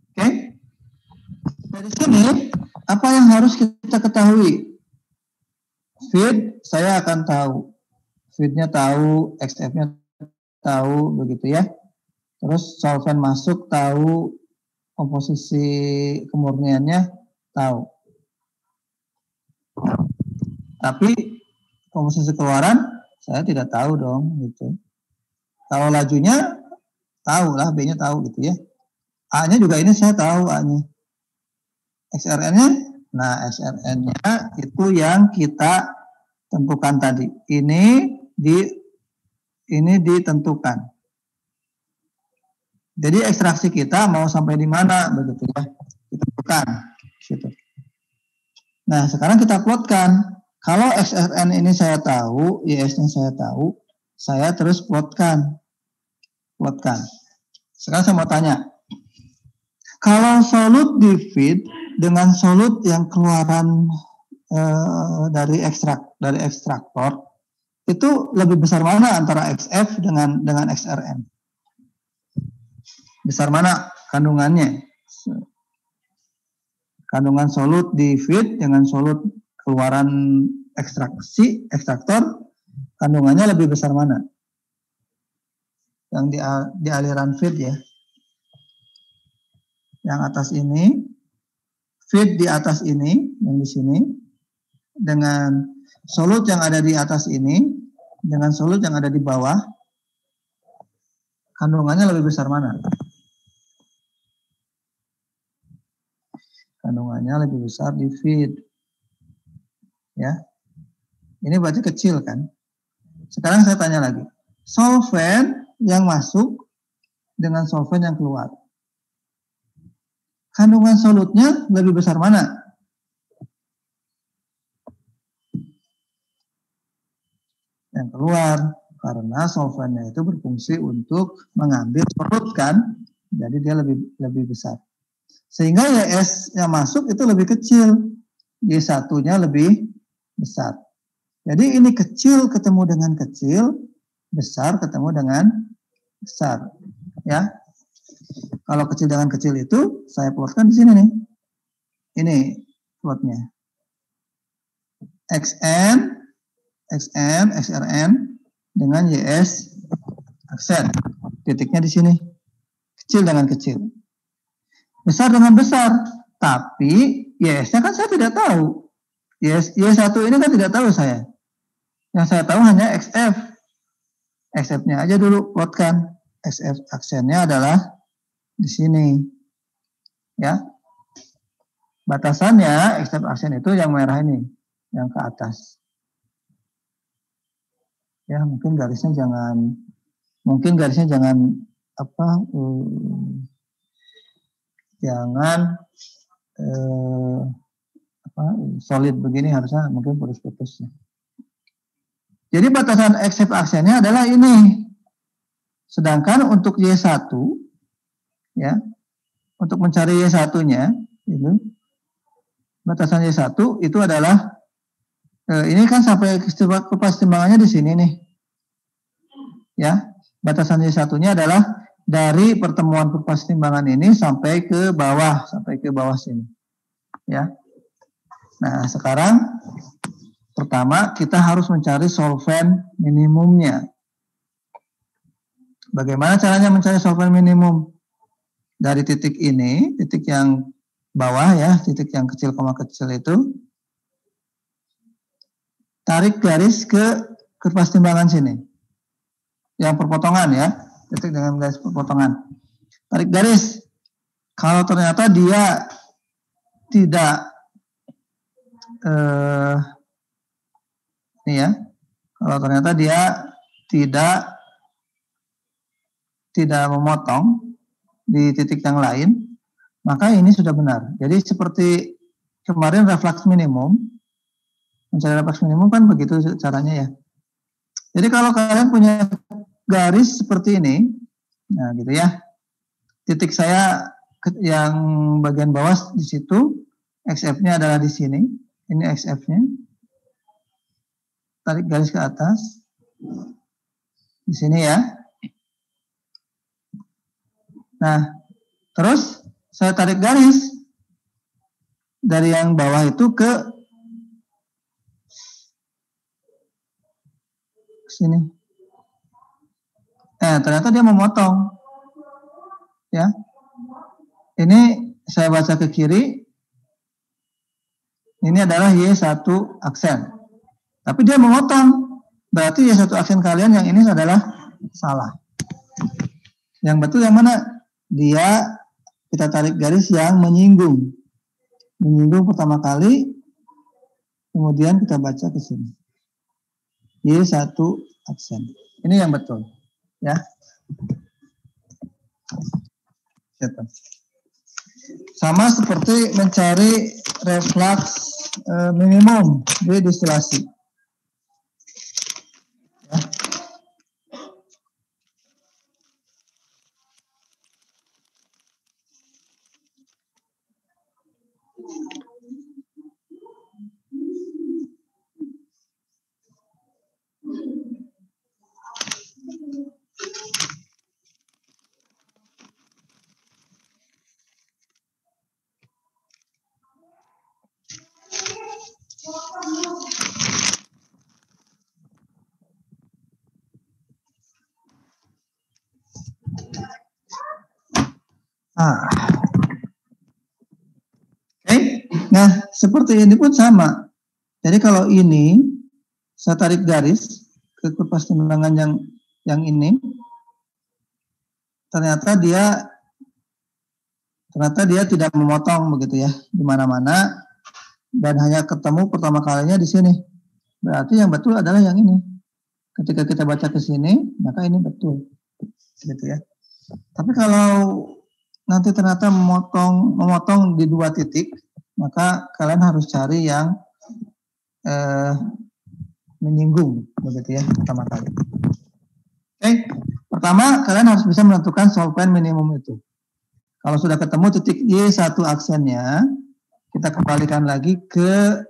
Oke, dari sini apa yang harus kita ketahui? Feed saya akan tahu, feednya tahu, XF-nya tahu, begitu ya. Terus solvent masuk tahu, komposisi kemurniannya tahu. Tapi komposisi keluaran saya tidak tahu dong, gitu. Kalau lajunya tahu lah, B-nya tahu gitu ya. A-nya juga ini saya tahu A-nya. XRN-nya, nah XRN-nya itu yang kita tentukan tadi. Ini ditentukan. Jadi ekstraksi kita mau sampai di mana begitu ya, ditentukan. Gitu. Nah sekarang kita plotkan. Kalau XRN ini saya tahu, YS-nya saya tahu, saya terus plotkan. Sekarang saya mau tanya, kalau solut di feed dengan solut yang keluaran dari ekstraktor, itu lebih besar mana antara XF dengan XRN? Besar mana kandungannya? Kandungan solut di feed dengan solut keluaran ekstraktor, kandungannya lebih besar mana? Yang di aliran feed ya. Yang atas ini, feed di atas ini, yang di sini, dengan solut yang ada di atas ini, dengan solut yang ada di bawah, kandungannya lebih besar mana? Kandungannya lebih besar di feed. Ya. Ini berarti kecil kan? Sekarang saya tanya lagi. Solvent yang masuk dengan solvent yang keluar. Kandungan solutnya lebih besar mana? Yang keluar, karena solventnya itu berfungsi untuk mengambil solut kan, jadi dia lebih besar. Sehingga YS yang masuk itu lebih kecil, Y1-nya lebih besar. Jadi ini kecil ketemu dengan kecil, besar ketemu dengan besar, ya. Kalau kecil dengan kecil itu saya plotkan di sini nih. Ini plotnya. XN, XRN dengan YS aksen. Titiknya di sini. kecil dengan kecil, besar dengan besar. Tapi YS-nya kan saya tidak tahu. Y1 ini kan tidak tahu saya. Yang saya tahu hanya XF. XF-nya aja dulu plotkan. XF aksennya adalah di sini. Ya. Batasannya XF aksen itu yang merah ini, yang ke atas. Ya, mungkin garisnya jangan apa? Jangan solid begini, harusnya mungkin putus-putus. Jadi batasan XF aksennya adalah ini. Sedangkan untuk Y1, ya, untuk mencari Y1-nya, itu batasan Y1 itu adalah ini kan sampai kepas timbangannya di sini nih. Ya, batasan Y1-nya adalah dari pertemuan kepas timbangan ini sampai ke bawah sini. Ya. Nah, sekarang pertama kita harus mencari solven minimumnya. Bagaimana caranya mencari solven minimum? Dari titik ini, titik yang bawah ya, titik yang kecil koma kecil itu, tarik garis ke kertas timbangan sini. Yang perpotongan ya, titik dengan garis perpotongan. Tarik garis. Kalau ternyata dia tidak ini ya, kalau ternyata dia tidak memotong di titik yang lain, maka ini sudah benar. Jadi seperti kemarin refleks minimum, mencari refleks minimum kan begitu caranya ya. Jadi kalau kalian punya garis seperti ini, nah gitu ya, titik saya yang bagian bawah di situ, XF-nya adalah di sini, ini XF-nya, tarik garis ke atas, di sini ya. Nah, terus saya tarik garis dari yang bawah itu ke sini. Ternyata dia memotong. Ya. Ini saya baca ke kiri. Ini adalah Y1 aksen. Tapi dia memotong. Berarti Y1 aksen kalian yang ini adalah salah. Yang betul yang mana? Kita tarik garis yang menyinggung. Menyinggung pertama kali, kemudian kita baca ke sini. Y1 aksen. Ini yang betul. Ya. Sama seperti mencari refleks minimum di distilasi. Ya. Nah, seperti ini pun sama. Jadi kalau ini saya tarik garis ke kertas timbangan yang ini, ternyata dia tidak memotong begitu ya di mana-mana dan hanya ketemu pertama kalinya di sini. Berarti yang betul adalah yang ini. Ketika kita baca ke sini, maka ini betul. Gitu ya. Tapi kalau nanti ternyata memotong di dua titik, maka kalian harus cari yang menyinggung begitu ya pertama kali. Oke, pertama kalian harus bisa menentukan solven minimum itu. Kalau sudah ketemu titik Y1 aksennya, kita kembalikan lagi ke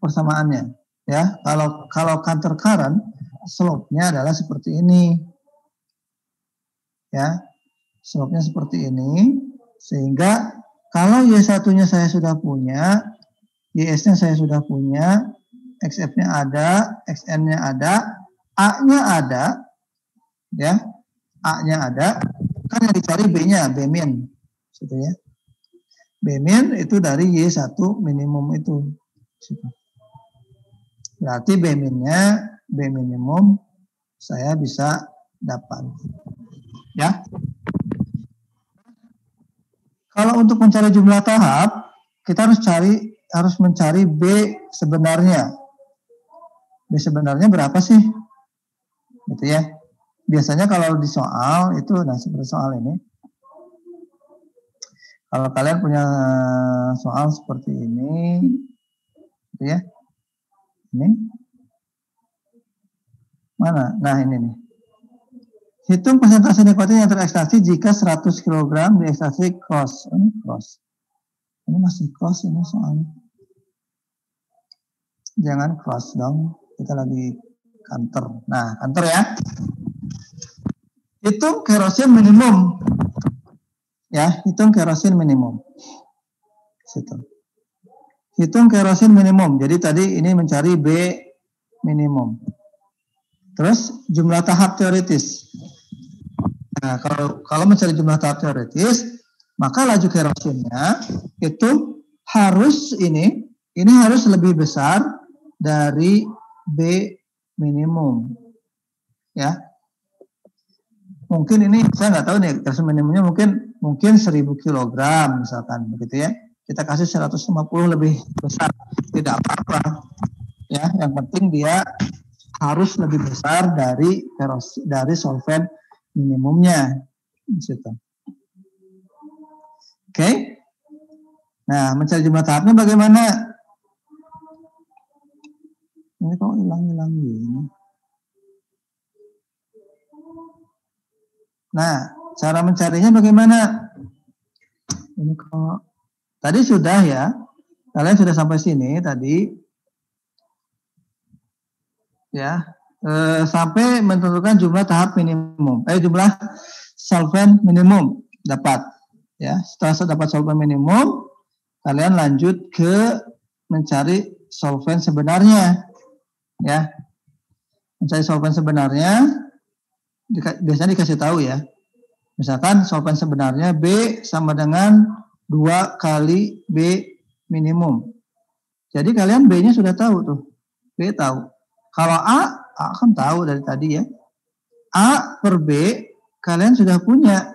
persamaannya. Ya, kalau counter current, slope-nya adalah seperti ini. Ya, slope-nya seperti ini, sehingga kalau Y1-nya saya sudah punya, YS-nya saya sudah punya, XF-nya ada, XN-nya ada, A-nya ada, ya, A-nya ada, Kan yang dicari B-nya, B-min. Gitu ya. B-min itu dari Y1 minimum itu. Gitu. Berarti B-minnya, B minimum saya bisa dapat. Ya. Kalau untuk mencari jumlah tahap, kita harus mencari B sebenarnya. B sebenarnya berapa sih? Gitu ya. Biasanya kalau di soal itu, nah seperti soal ini, kalau kalian punya soal seperti ini, gitu ya, ini, mana? Nah ini nih. Hitung persentase nikotin yang terekstraksi jika 100 kg diekstraksi cross. Ini cross. Ini masih cross ini soalnya. Jangan cross dong. Kita lagi kantor. Nah, kantor ya. Hitung kerosin minimum. Ya, hitung kerosin minimum. Situ. Hitung kerosin minimum. Jadi tadi ini mencari B minimum. Terus jumlah tahap teoritis. Nah, kalau mencari jumlah tahap teoritis, maka laju kerosinnya itu harus ini harus lebih besar dari B minimum. Ya. Mungkin ini saya nggak tahu nih kerosin minimumnya mungkin 1000 kg misalkan begitu ya. Kita kasih 150 lebih besar, tidak apa-apa. Ya, yang penting dia harus lebih besar dari solvent minimumnya. Situ. Oke. Nah, mencari jumlah tahapnya bagaimana? Ini kok hilang-hilang gini. Nah, cara mencarinya bagaimana? Ini kok tadi sudah ya. Kalian sudah sampai sini tadi. Ya. Sampai menentukan jumlah tahap minimum. Jumlah solvent minimum dapat. Ya, setelah dapat solvent minimum, kalian lanjut ke mencari solvent sebenarnya. Ya. Mencari solvent sebenarnya biasanya dikasih tahu ya. Misalkan solvent sebenarnya B sama dengan 2 kali B minimum. Jadi kalian B-nya sudah tahu tuh. B tahu. Kalau A kan tahu dari tadi ya. A per B kalian sudah punya.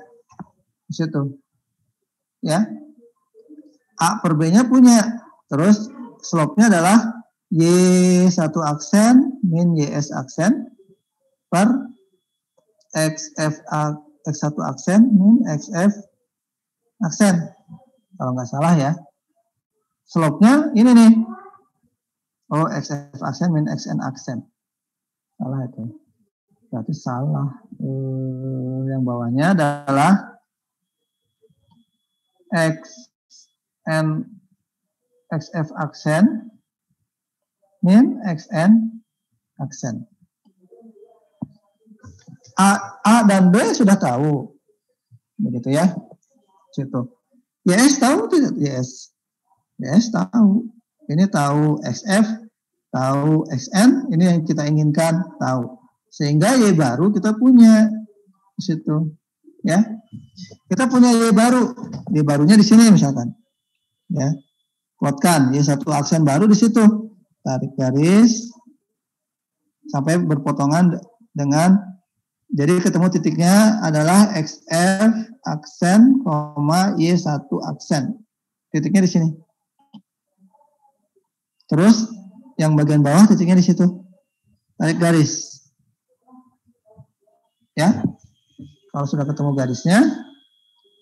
Di situ. Ya. A per B-nya punya. Terus slope-nya adalah Y1 aksen min YS aksen per X1 aksen min XF aksen. Kalau nggak salah ya. Slope-nya ini nih. Oh, XF aksen min XN aksen. Salah itu. Berarti salah. Yang bawahnya adalah XF aksen min XN aksen. A dan B sudah tahu. Begitu ya. Situ. YS tahu tidak? YS tahu. Ini tahu XF, tahu XN, ini yang kita inginkan tahu. Sehingga Y baru kita punya di situ. Ya. Kita punya Y baru. Y barunya di sini misalkan. Ya. Plotkan Y1 aksen baru di situ. Tarik garis sampai berpotongan dengan, jadi ketemu titiknya adalah XF aksen, Y1 aksen. Titiknya di sini. Terus yang bagian bawah titiknya di situ. Tarik garis. Ya. Kalau sudah ketemu garisnya,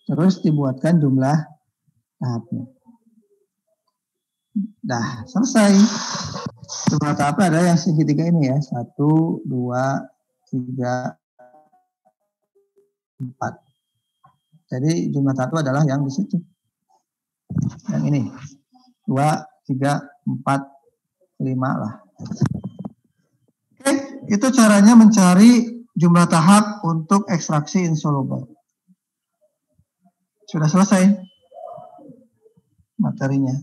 terus dibuatkan jumlah tahapnya. Dah, selesai. Jumlah tahapnya ada yang segitiga ini ya. 1, 2, 3, 4. Jadi jumlah tahap adalah yang di situ. Yang ini. 2, 3, 4, 5 lah. Oke, itu caranya mencari jumlah tahap untuk ekstraksi insoluble. Sudah selesai materinya.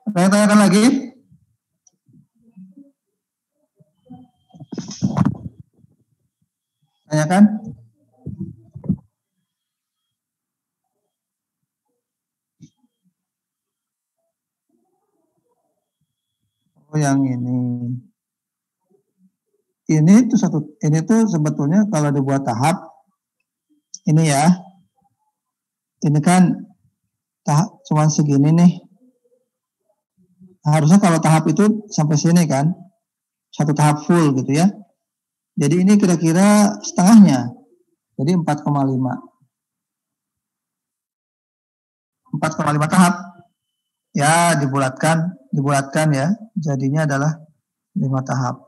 Ada yang tanyakan lagi? Tanyakan? yang ini. Ini tuh sebetulnya kalau dibuat tahap ini ya. Ini kan tahap cuma segini nih. Harusnya kalau tahap itu sampai sini kan. Satu tahap full gitu ya. Jadi ini kira-kira setengahnya. Jadi 4,5. 4,5 tahap. Ya, dibulatkan ya. Jadinya adalah 5 tahap.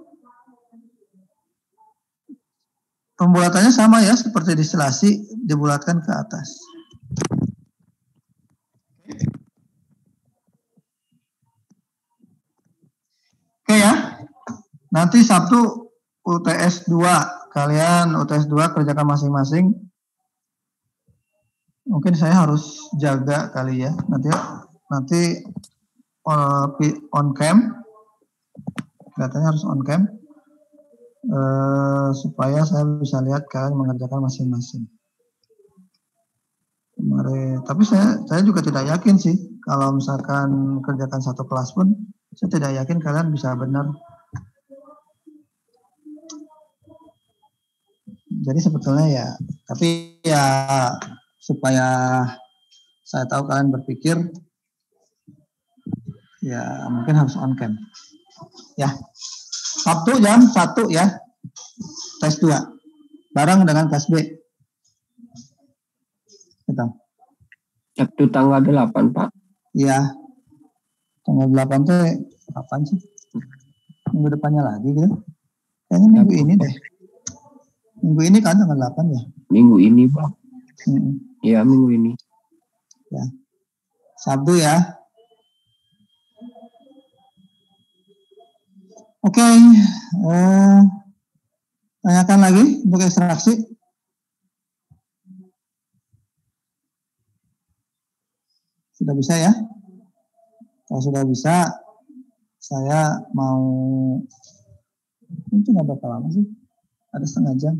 Pembulatannya sama ya, seperti distilasi, dibulatkan ke atas. Oke ya. Nanti Sabtu UTS 2. Kalian UTS 2 kerjakan masing-masing. Mungkin saya harus jaga kali ya. Nanti on cam. Kelihatannya harus on cam. Supaya saya bisa lihat kalian mengerjakan masing-masing. Tapi saya juga tidak yakin sih. Kalau misalkan kerjakan satu kelas pun, saya tidak yakin kalian bisa benar. Jadi sebetulnya ya, tapi ya supaya saya tahu kalian berpikir, ya mungkin harus on cam. Ya, Sabtu jam 1 ya, tes 2, bareng dengan tes B. Gitu. Sabtu tanggal 8, Pak. Iya, tanggal 8 tuh kapan sih? Minggu depannya lagi gitu. Kayaknya minggu ini deh. Minggu ini kan tanggal 8 ya? Minggu ini, Pak. Iya, minggu ini. Ya. Sabtu ya. Oke. Tanyakan lagi untuk ekstraksi. Sudah bisa ya? Kalau sudah bisa, saya mau, itu nggak berapa lama sih? Ada setengah jam.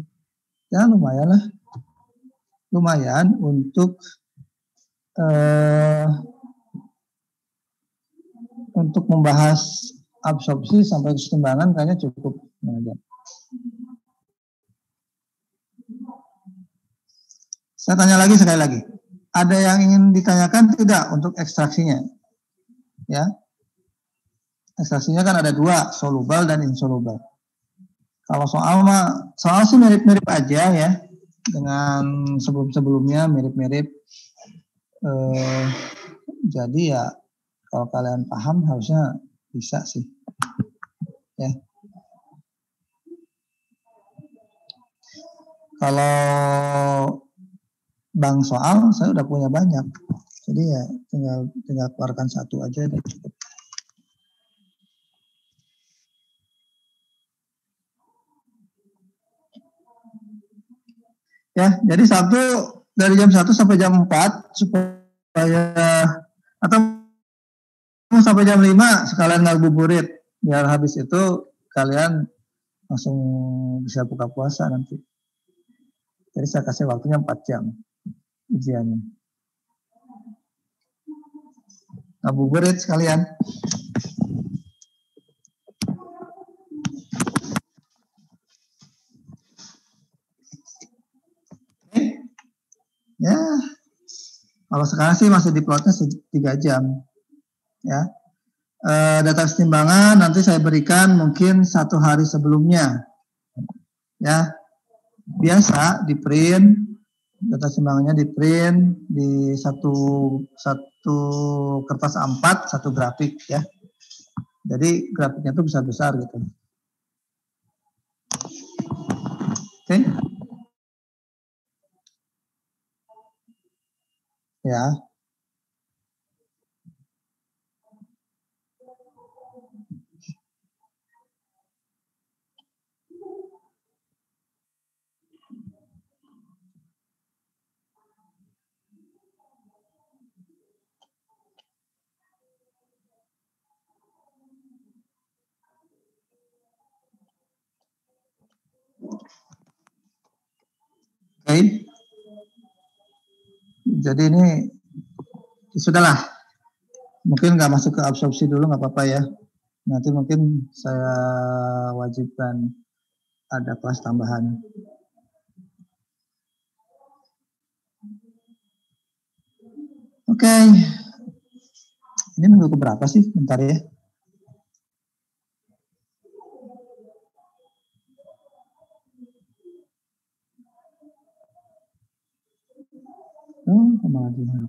Ya lumayan lah. Lumayan untuk membahas absorpsi sampai kesetimbangan kayaknya cukup. Saya tanya lagi sekali lagi. Ada yang ingin ditanyakan tidak untuk ekstraksinya? Ya. Ekstraksinya kan ada 2, soluble dan insoluble. Kalau soal sih mirip-mirip aja ya. Dengan sebelum-sebelumnya mirip-mirip. Jadi ya kalau kalian paham harusnya bisa sih. Ya. Kalau bank soal saya udah punya banyak. Jadi ya tinggal keluarkan satu aja dan cukup. Ya, jadi Sabtu dari jam 1 sampai jam 4 supaya atau sampai jam 5 sekalian ngabuburit. Biar habis itu kalian langsung bisa buka puasa nanti. Jadi saya kasih waktunya 4 jam ujiannya. Ngabuburit sekalian. Ya, kalau sekarang sih masih diplotnya 3 jam. Ya, data kesetimbangan nanti saya berikan mungkin 1 hari sebelumnya. Ya, biasa di print, data kesetimbangannya di print di satu kertas A4, 1 grafik ya. Jadi grafiknya itu besar-besar gitu. Oke. Ya. Oke. Jadi ini sudahlah. Mungkin nggak masuk ke absorpsi dulu, nggak apa-apa ya. Nanti mungkin saya wajibkan ada kelas tambahan. Oke. Ini minggu keberapa sih? Bentar ya. Oh, kemarin.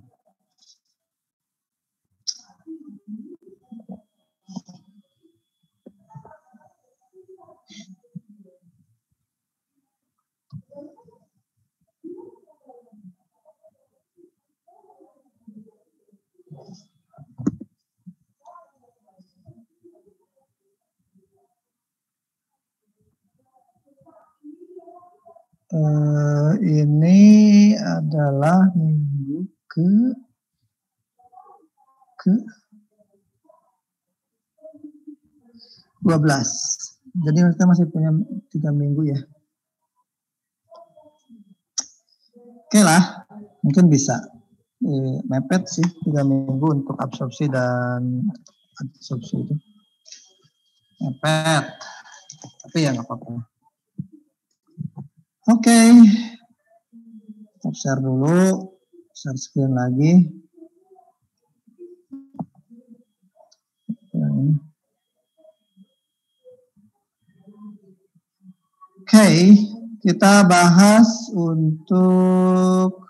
Ini adalah minggu ke 12. Jadi kita masih punya 3 minggu ya. Oke lah, mungkin bisa mepet sih 3 minggu untuk absorpsi dan adsorpsi itu. Mepet, tapi ya nggak apa-apa. Oke, stop share dulu, share screen lagi. Oke, kita bahas untuk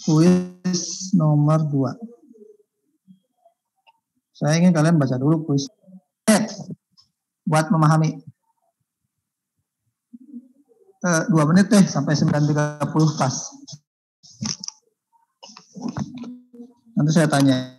kuis nomor 2. Saya ingin kalian baca dulu kuis buat memahami. 2 menit deh sampai 9.30 pas. Nanti saya tanya.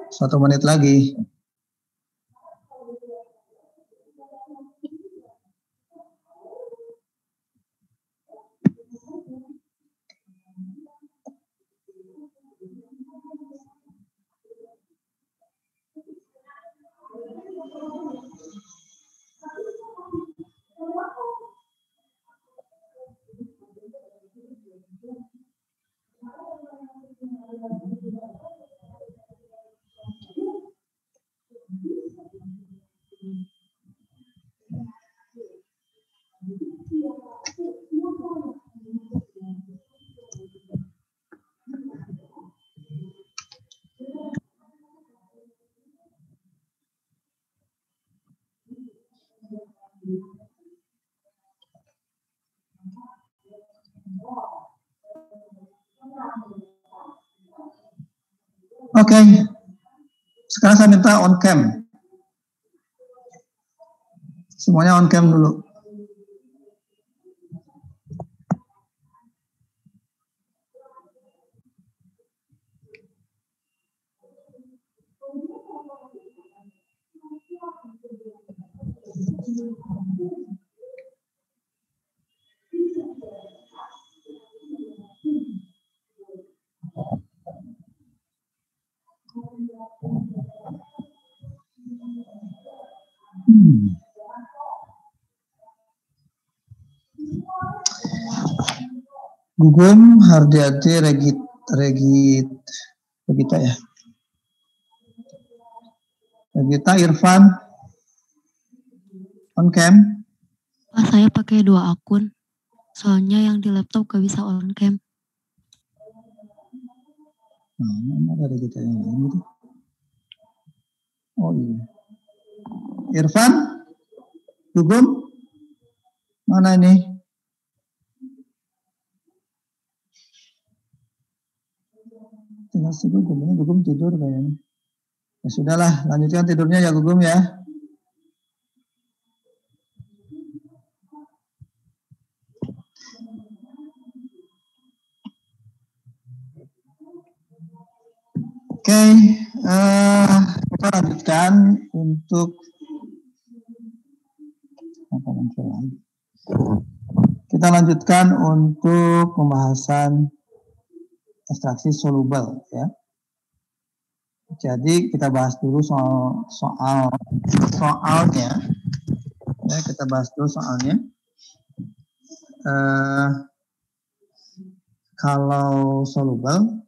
Satu menit lagi. Oke, sekarang saya minta on cam. Semuanya on cam dulu. Gugum, Hardiati, Regita ya. Regita, Irfan, on cam. Saya pakai 2 akun, soalnya yang di laptop gak bisa on cam. Mana ada Regita yang lain gitu? Oh iya. Irfan, Gugum, mana ini? Mana sih Gugum? Ini Gugum tidur kayaknya. Ya sudahlah, lanjutkan tidurnya ya Gugum ya. Oke, kita lanjutkan untuk apa muncul lagi? Kita lanjutkan untuk pembahasan ekstraksi soluble ya. Jadi kita bahas dulu soalnya. Ya, kita bahas dulu soalnya. Kalau soluble,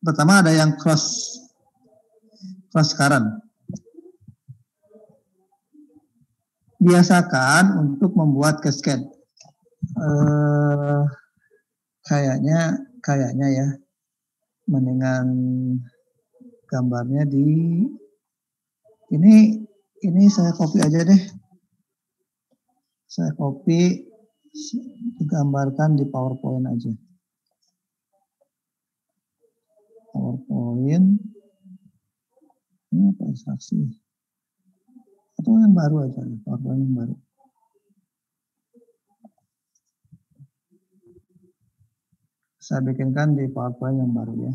pertama ada yang cross current. Biasakan untuk membuat cascade. Kayaknya ya, mendingan gambarnya di ini saya copy aja deh. Saya copy, digambarkan di PowerPoint aja. PowerPoint. Ini apa ekstraksi? Atau yang baru aja, PowerPoint yang baru. Saya bikinkan di PowerPoint yang baru ya.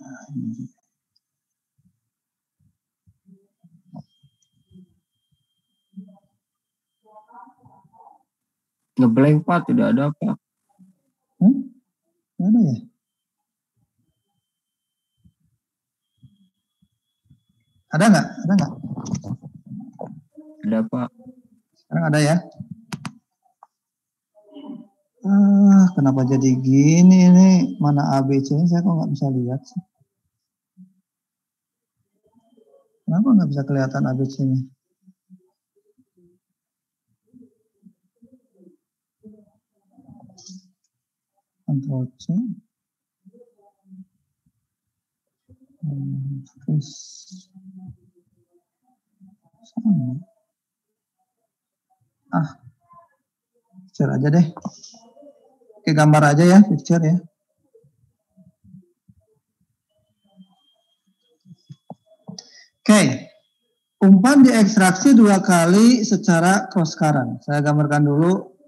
Nah, ini. Ngeblank Pak, tidak ada Pak. Nggak ada ya? Ada nggak? Ada Pak. Sekarang ada ya? Kenapa jadi gini ini? Mana ABC-nya saya kok nggak bisa lihat sih? Kenapa nggak bisa kelihatan ABC-nya? Ctrl C. Picture aja deh. Oke, gambar aja ya, picture ya. Oke, umpan diekstraksi 2 kali secara cross current. Saya gambarkan dulu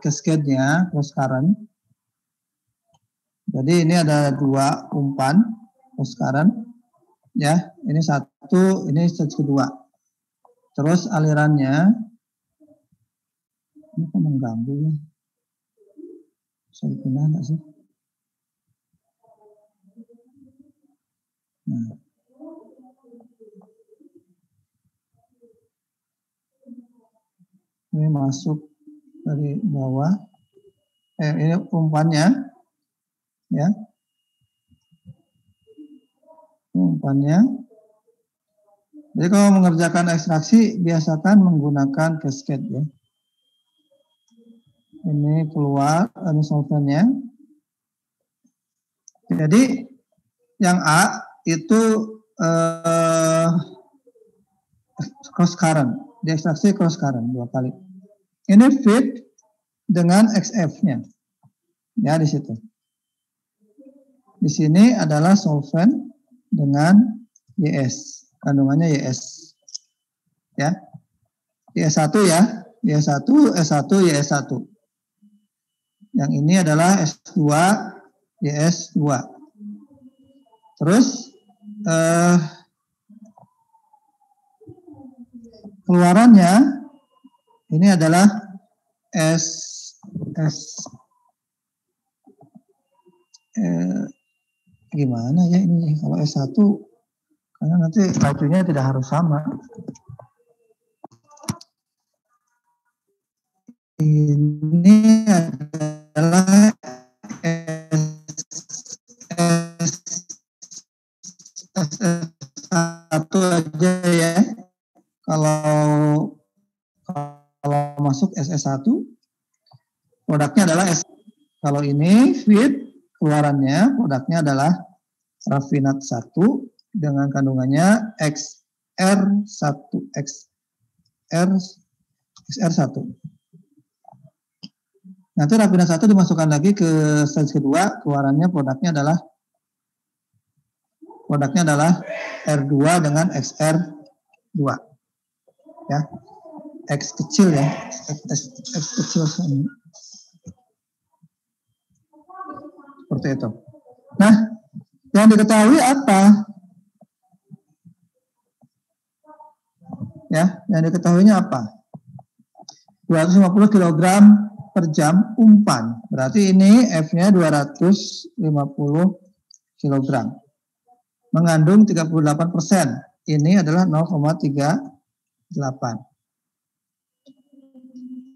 cascade-nya cross current. Jadi ini ada 2 umpan cross current, ya. Ini satu, ini stage kedua. Terus alirannya, ini kok mengganggu ya? Saya pindah nggak sih? Nah. Ini masuk dari bawah. Ini umpannya, ya. Ini umpannya. Jadi kalau mengerjakan ekstraksi biasakan menggunakan cascade ya. Ini keluar, ini solventnya. Jadi yang A itu cross current, diekstraksi cross current 2 kali. Ini feed dengan XF-nya, ya di situ. Di sini adalah solvent dengan YS, kandungannya YS, ya. YS1 ya, YS1, S1, YS1. Yang ini adalah S2, YS2. Terus keluarannya ini adalah gimana ya ini kalau S1 karena nanti value-nya tidak harus sama. Ini adalah S1 aja ya. Kalau masuk SS1 produknya adalah S. Kalau ini feed keluarannya produknya adalah rafinat 1 dengan kandungannya XR1 XR1. Nanti Rapinat 1 dimasukkan lagi ke stage kedua, keluarannya produknya adalah R2 dengan XR2. Ya. X kecil ya. X kecil seperti itu. Nah, yang diketahui apa? Ya, yang diketahuinya apa? 250 kg per jam umpan. Berarti ini F-nya 250 kg. Mengandung 38%. Ini adalah 0,38.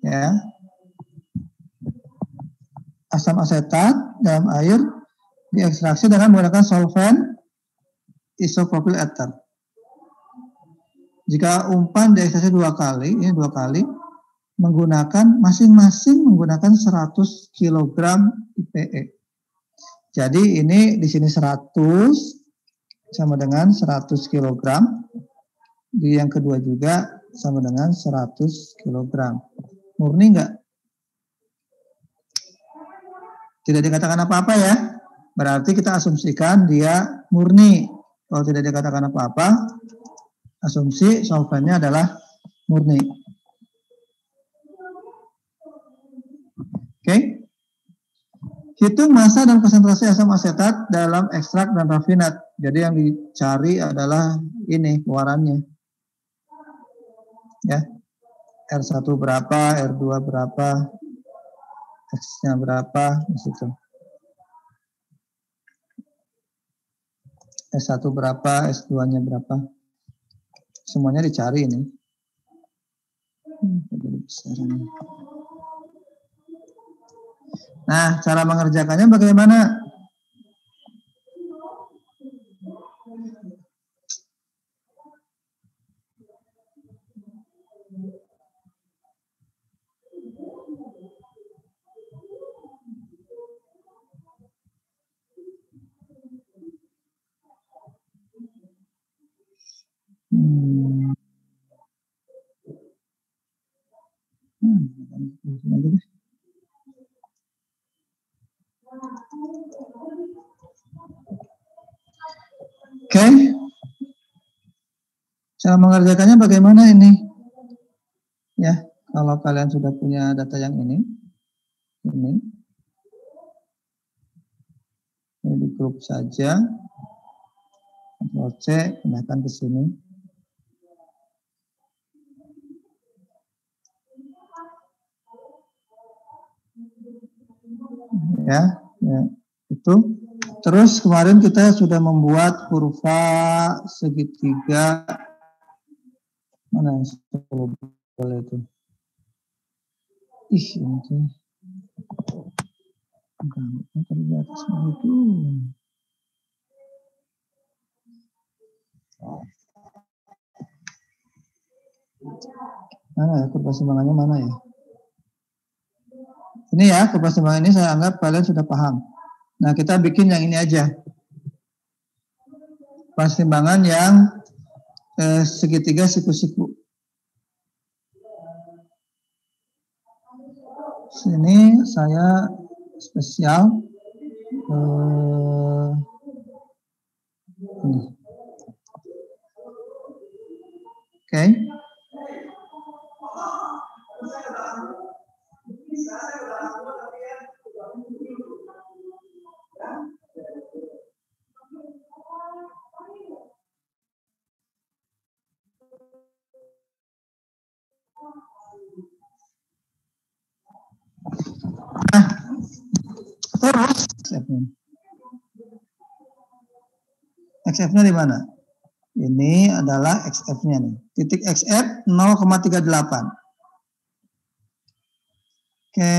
Ya. Asam asetat dalam air diekstraksi dengan menggunakan solvent isopropyl ether. Jika umpan diekstraksi 2 kali, ini 2 kali, menggunakan masing-masing menggunakan 100 kg IPE. Jadi ini di sini 100 sama dengan 100 kg. Di yang kedua juga sama dengan 100 kg. Murni enggak? Tidak dikatakan apa-apa ya. Berarti kita asumsikan dia murni. Kalau tidak dikatakan apa-apa, asumsi solvennya adalah murni. Oke. Hitung massa dan konsentrasi asam asetat dalam ekstrak dan rafinat. Jadi yang dicari adalah ini keluarannya. Ya. R1 berapa, R2 berapa, X-nya berapa, di situ. S1 berapa, S2-nya berapa. Semuanya dicari ini. Nah, cara mengerjakannya bagaimana? Oke. Cara mengerjakannya bagaimana ini? Ya, kalau kalian sudah punya data yang ini di grup saja. Ctrl C, pindahkan ke sini. Ya, itu. Terus kemarin kita sudah membuat kurva segitiga. Mana yang boleh itu? Ih, ini tadi di atas itu. Mana ya kurva simbangannya mana ya? Ini ya kurva simbangan ini saya anggap kalian sudah paham. Nah kita bikin yang ini aja. Persimbangan yang segitiga siku-siku. Sini saya spesial. Ini. Oke. Nah, terus XF-nya di mana? Ini adalah XF-nya nih. Titik XF 0,38. Oke,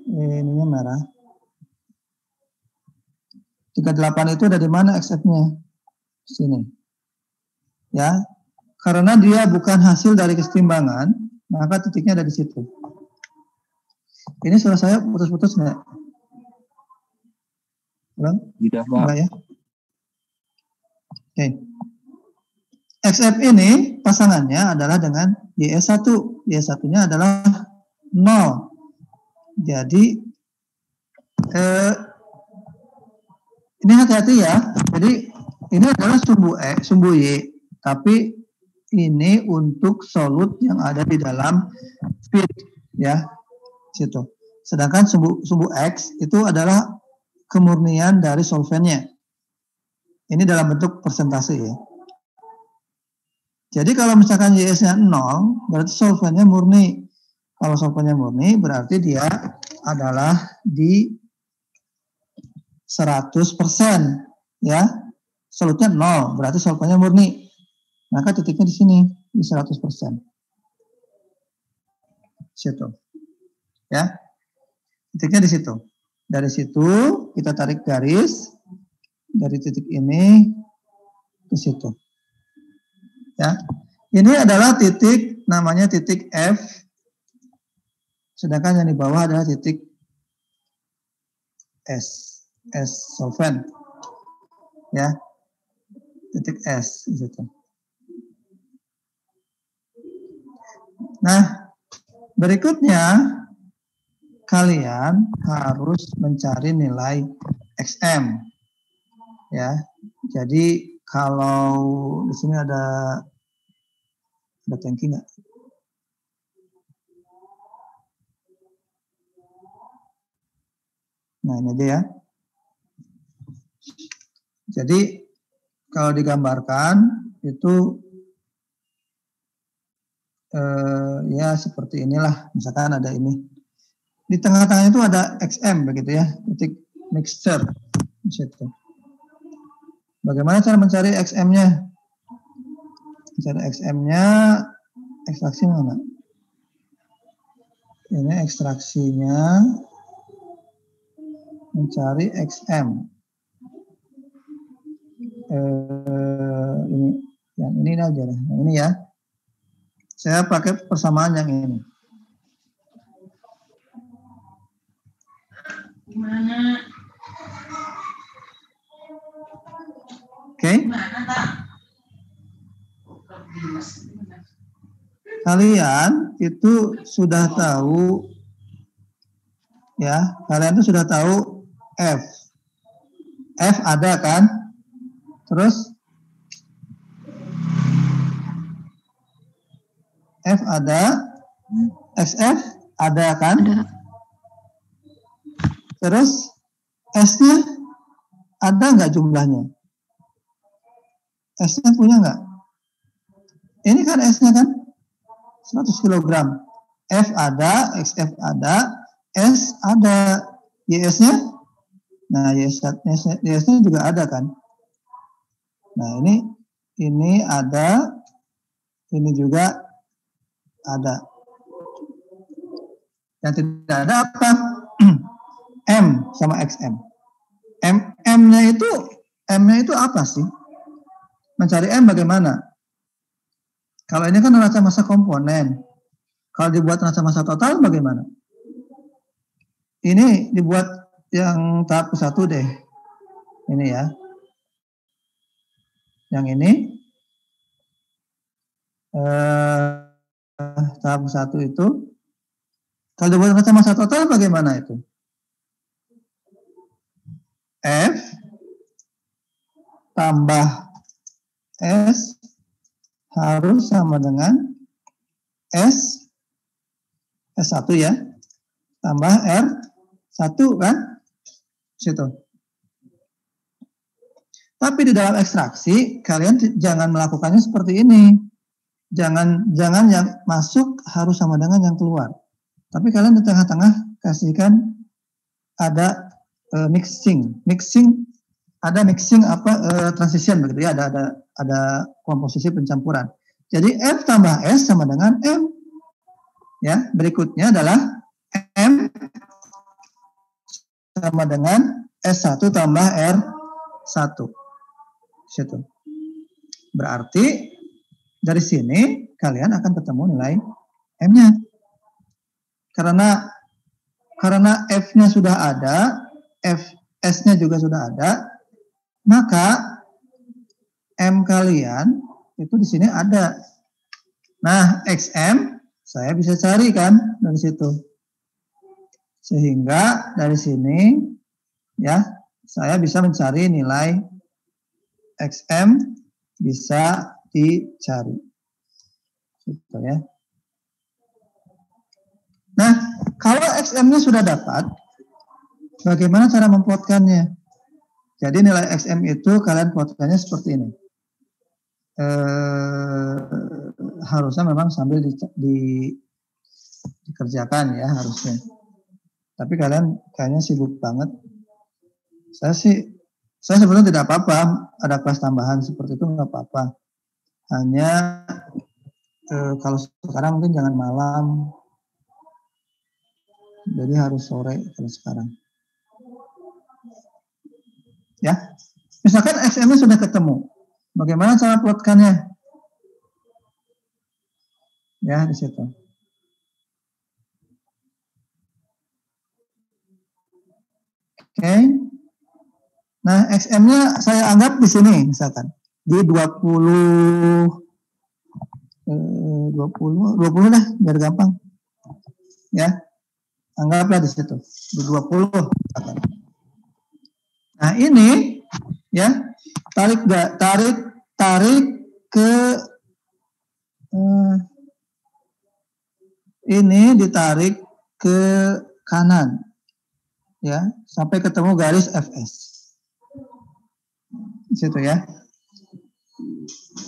ininya merah. 38 itu ada di mana XF-nya? Sini. Ya, karena dia bukan hasil dari kesetimbangan, maka titiknya ada di situ. Ini suara saya putus-putus nggak? Tidak, Pak. Enggak ya? Oke. XF ini pasangannya adalah dengan YS1. YS1-nya adalah 0. Jadi ini hati-hati ya. Jadi ini adalah sumbu Y, tapi ini untuk solut yang ada di dalam feed ya, situ. Sedangkan sumbu X itu adalah kemurnian dari solvennya. Ini dalam bentuk persentase ya. Jadi kalau misalkan YS-nya 0, berarti solvennya murni. Kalau solvennya murni, berarti dia adalah di 100%. Ya, solutnya 0, berarti solvennya murni. Maka titiknya di sini, di 100%. Situ. Ya, titiknya di situ. Dari situ, kita tarik garis, dari titik ini ke situ. Ya, ini adalah titik, namanya titik F, sedangkan yang di bawah adalah titik S solvent, ya, titik S di situ. Nah, berikutnya kalian harus mencari nilai XM, ya. Jadi kalau di sini ada tangki nggak? Nah, ini aja ya. Jadi kalau digambarkan itu ya seperti inilah. Misalkan ada ini. Di tengah-tengah itu ada XM begitu ya, titik mixture di situ. Bagaimana cara mencari XM-nya? Mencari XM-nya, ekstraksi mana? Ini ekstraksinya, mencari XM. Ini, yang ini aja, yang ini ya. Saya pakai persamaan yang ini. Gimana? Oke. Kalian itu sudah tahu ya, kalian itu sudah tahu F. F ada kan? Terus F ada, XF ada kan? Ada. Terus S-nya ada nggak jumlahnya? S-nya punya nggak? Ini kan S-nya kan 100 kg. F ada, XF ada, S ada, YS-nya? Nah, YS-nya juga ada kan? Nah, ini ada, ini juga ada. Yang tidak ada apa? M sama XM. M-nya itu apa sih? Mencari M bagaimana? Kalau ini kan neraca massa komponen. Kalau dibuat neraca massa total bagaimana? Ini dibuat yang tahap ke-1 deh. Ini ya. Yang ini tahap ke-1 itu kalau dibuat neraca massa total bagaimana itu? F tambah S harus sama dengan S1 ya, tambah R1 kan, situ. Tapi di dalam ekstraksi kalian jangan melakukannya seperti ini. Jangan yang masuk harus sama dengan yang keluar. Tapi kalian di tengah-tengah kasihkan ada mixing ada mixing transition begitu ya, ada komposisi pencampuran. Jadi F tambah S sama dengan M. Ya, berikutnya adalah M sama dengan S1 tambah R1. Situ. Berarti dari sini kalian akan ketemu nilai M-nya. Karena F-nya sudah ada, S-nya juga sudah ada, maka M kalian itu di sini ada. Nah, XM saya bisa cari kan dari situ. Sehingga dari sini ya saya bisa mencari nilai XM bisa dicari. Gitu ya. Nah, kalau XM-nya sudah dapat, bagaimana cara memplotkannya? Jadi nilai XM itu kalian plotkannya seperti ini. Harusnya memang sambil dikerjakan ya harusnya. Tapi kalian kayaknya sibuk banget. Saya sebenarnya tidak apa-apa ada kelas tambahan seperti itu, nggak apa-apa. Hanya kalau sekarang mungkin jangan malam. Jadi harus sore kalau sekarang. Ya, misalkan XM-nya sudah ketemu. Bagaimana cara plotkannya? Ya, di situ. Oke. Nah, XM-nya saya anggap di sini misalkan. Di 20 dah, biar gampang. Ya. Anggaplah di situ. Di 20 misalkan. Nah, ini ya, tarik ke ini ditarik ke kanan. Ya, sampai ketemu garis FS. Di situ ya.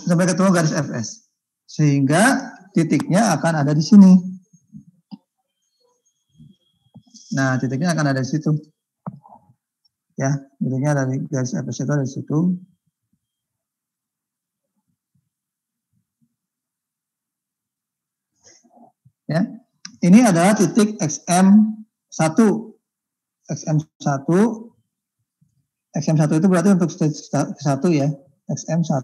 Sampai ketemu garis FS. Sehingga titiknya akan ada di sini. Nah, titiknya akan ada di situ. Ya, titiknya dari garis FS itu ada di situ. Ya. Ini adalah titik XM1. XM1 itu berarti untuk stage 1 ya, XM1.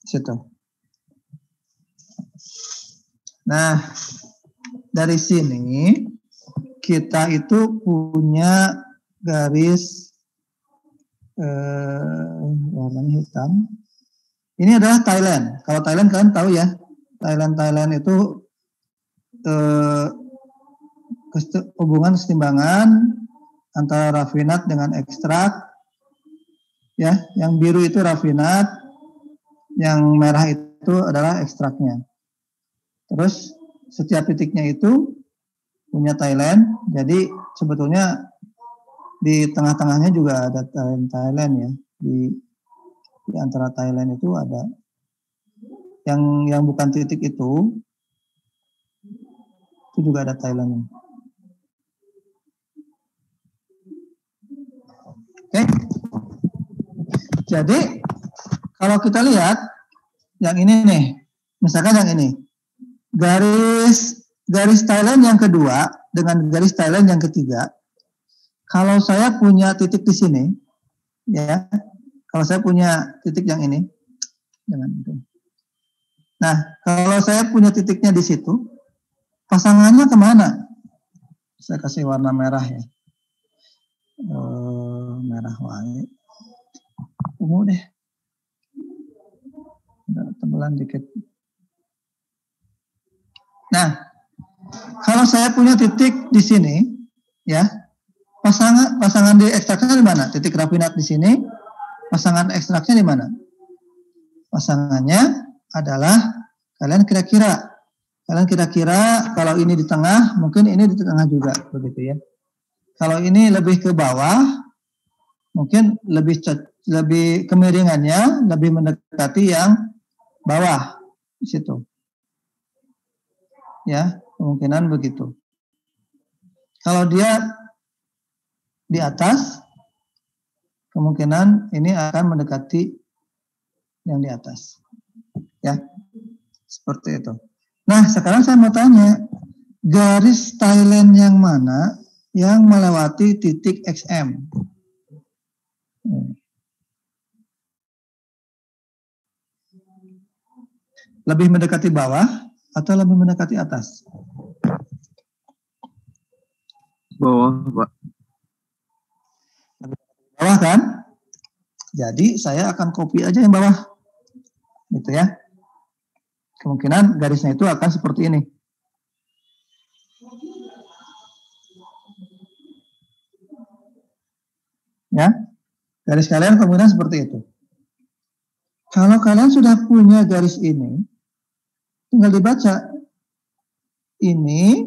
Situ. Nah, dari sini kita itu punya garis warnanya hitam. Ini adalah Thailand. Kalau Thailand kalian tahu ya, Thailand itu hubungan kesetimbangan antara rafinat dengan ekstrak. Ya, yang biru itu rafinat, yang merah itu adalah ekstraknya. Terus setiap titiknya itu punya Thailand. Jadi sebetulnya di tengah-tengahnya juga ada Thailand ya. Di antara Thailand itu ada yang bukan titik itu juga ada Thailand. Oke. Jadi kalau kita lihat yang ini nih, misalkan yang ini, garis Thailand yang kedua dengan garis Thailand yang ketiga, kalau saya punya titik di sini, ya, kalau saya punya titik yang ini, jangan itu. Nah, kalau saya punya titiknya di situ, pasangannya kemana? Saya kasih warna merah ya, merah wae, ungu deh, tembelan dikit. Nah, kalau saya punya titik di sini, ya, pasangan di ekstraknya di mana? Titik rafinat di sini, pasangan ekstraknya di mana? Pasangannya adalah kalian kira-kira kalau ini di tengah, mungkin ini di tengah juga, begitu ya. Kalau ini lebih ke bawah, mungkin lebih kemiringannya lebih mendekati yang bawah di situ. Ya, kemungkinan begitu. Kalau dia di atas, kemungkinan ini akan mendekati yang di atas. Ya, seperti itu. Nah, sekarang saya mau tanya, garis Thailand yang mana yang melewati titik XM? Lebih mendekati bawah atau lebih mendekati atas? Bawah, Pak. Bawah kan? Jadi saya akan copy aja yang bawah. Gitu ya. Kemungkinan garisnya itu akan seperti ini. Ya, garis kalian kemungkinan seperti itu. Kalau kalian sudah punya garis ini, tinggal dibaca. Ini,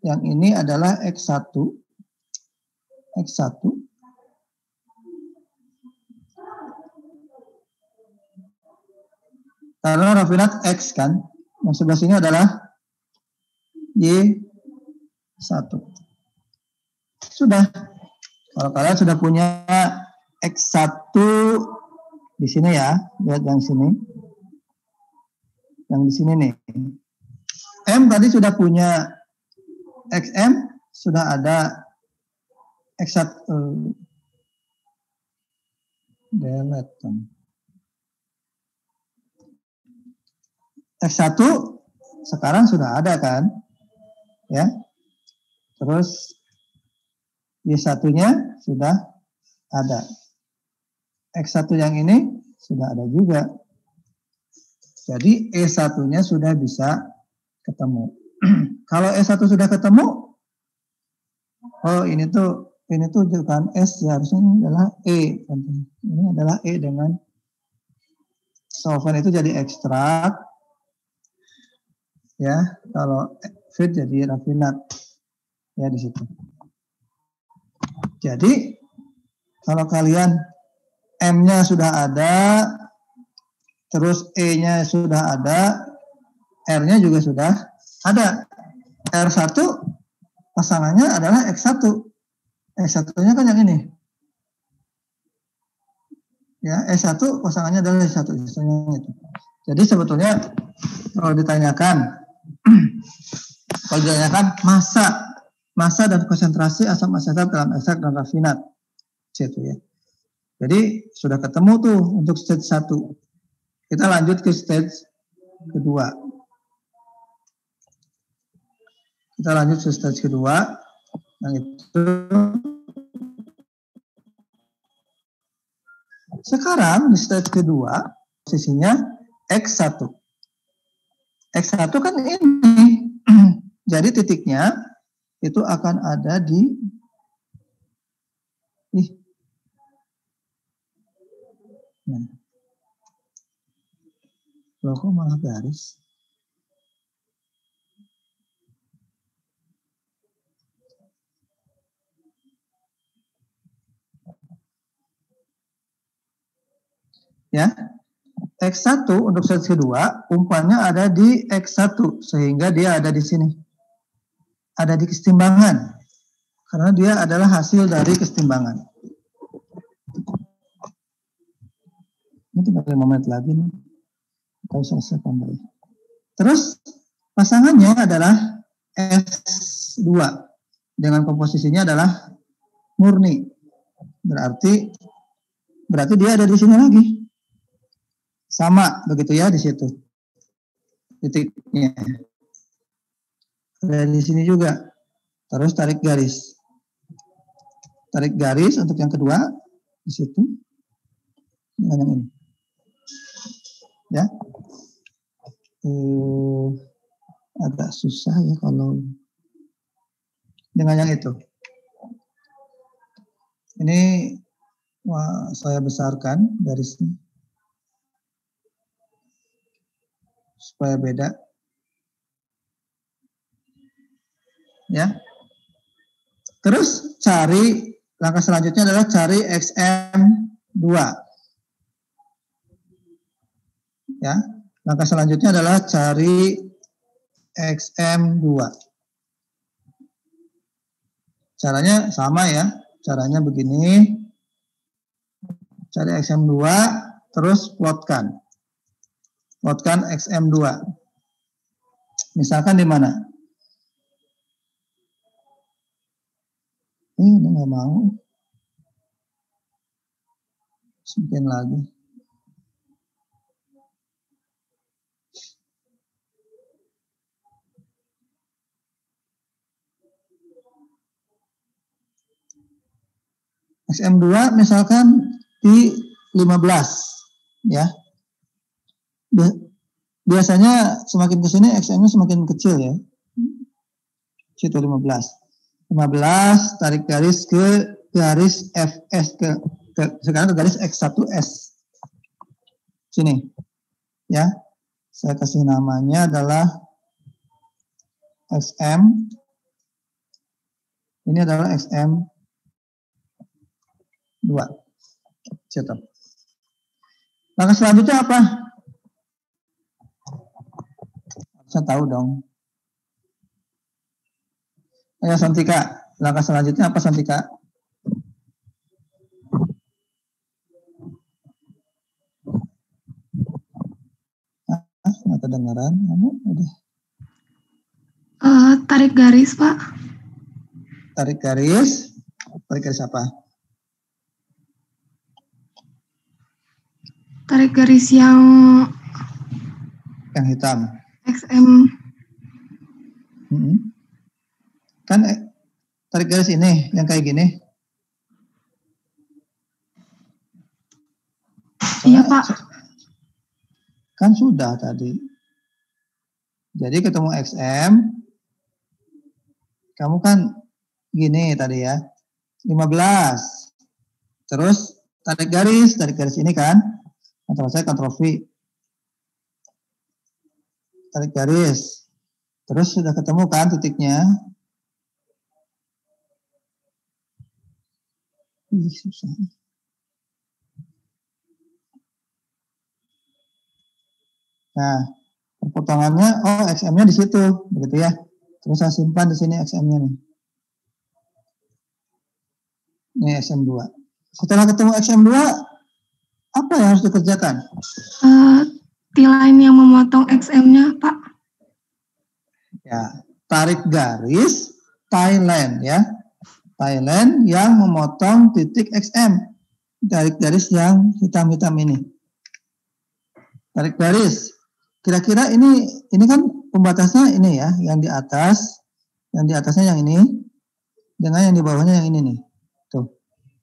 yang ini adalah X1. X1. Karena Rafinat X kan, yang sebelah sini adalah Y1. Sudah. Kalau kalian sudah punya X1 di sini ya, lihat yang sini. Yang di sini nih. M tadi sudah punya XM, sudah ada X1. Delete. X1 sekarang sudah ada kan? Ya. Terus Y1-nya sudah ada. X1 yang ini sudah ada juga. Jadi E1-nya sudah bisa ketemu. Kalau E1 sudah ketemu, oh ini tuh bukan S ya, harusnya ini adalah E. Ini adalah E dengan solvent itu jadi ekstrak. Ya, kalau fit jadi rafinat. Ya di situ. Jadi kalau kalian M-nya sudah ada, terus E-nya sudah ada, R-nya juga sudah ada. R1 pasangannya adalah X1. X1-nya kan yang ini. Ya, S1 pasangannya adalah S1. Itu. Jadi sebetulnya kalau ditanyakan massa dan konsentrasi asam asetat dalam ekstrak dan rafinat. Itu ya. Jadi sudah ketemu tuh untuk stage 1. Kita lanjut ke stage kedua. Yang itu sekarang di stage kedua posisinya X1. X1 kan ini. Jadi titiknya itu akan ada di loh kok malah garis. Ya, X1 untuk stage kedua umpannya ada di X1 sehingga dia ada di sini. Ada di kesetimbangan. Karena dia adalah hasil dari kesetimbangan. Ini tinggal 5 menit lagi nih. Kita selesaikan lagi. Terus pasangannya adalah S2 dengan komposisinya adalah murni. Berarti dia ada di sini lagi. Sama begitu ya di situ. Titiknya. Ada di sini juga. Terus tarik garis. Tarik garis untuk yang kedua di situ. Dengan yang ini. Ya. Agak susah ya kalau dengan yang itu. Ini saya besarkan garisnya. Supaya beda. Ya. Terus cari, langkah selanjutnya adalah cari XM2. Ya. Langkah selanjutnya adalah cari XM2. Caranya sama ya. Caranya begini. Cari XM2, terus plotkan. Plotkan XM2. Misalkan di mana? Ini nggak mau. Mungkin lagi. XM2 misalkan di 15 ya. Biasanya semakin ke sini XM-nya semakin kecil ya. Situ 15. 15 tarik garis ke garis FS sekarang ke garis X1S. Sini. Ya. Saya kasih namanya adalah XM. Ini adalah XM 2. Situ. Langkah selanjutnya apa? Saya tahu dong. Ayo Santika, langkah selanjutnya apa Santika? Nggak kedengaran, udah. Tarik garis, Pak. Tarik garis apa? Tarik garis yang hitam. XM. Kan tarik garis ini yang kayak gini. Iya, Pak. Kan sudah tadi. Jadi ketemu XM. Kamu kan gini tadi ya. 15. Terus tarik garis ini kan. Ctrl+C, Ctrl+V. Tarik garis. Terus sudah ketemu kan titiknya. Susah. Nah, potongannya, XM-nya di situ, begitu ya. Terus saya simpan di sini XM-nya nih. Ini XM2. Setelah ketemu XM2, apa yang harus dikerjakan? T-line yang memotong XM-nya, Pak. Ya, tarik garis Thailand ya. Thailand yang memotong titik XM. Tarik garis yang hitam-hitam ini. Tarik garis. Kira-kira ini kan pembatasnya ini ya, yang di atas, yang di atasnya yang ini, dengan yang di bawahnya yang ini nih. Tuh.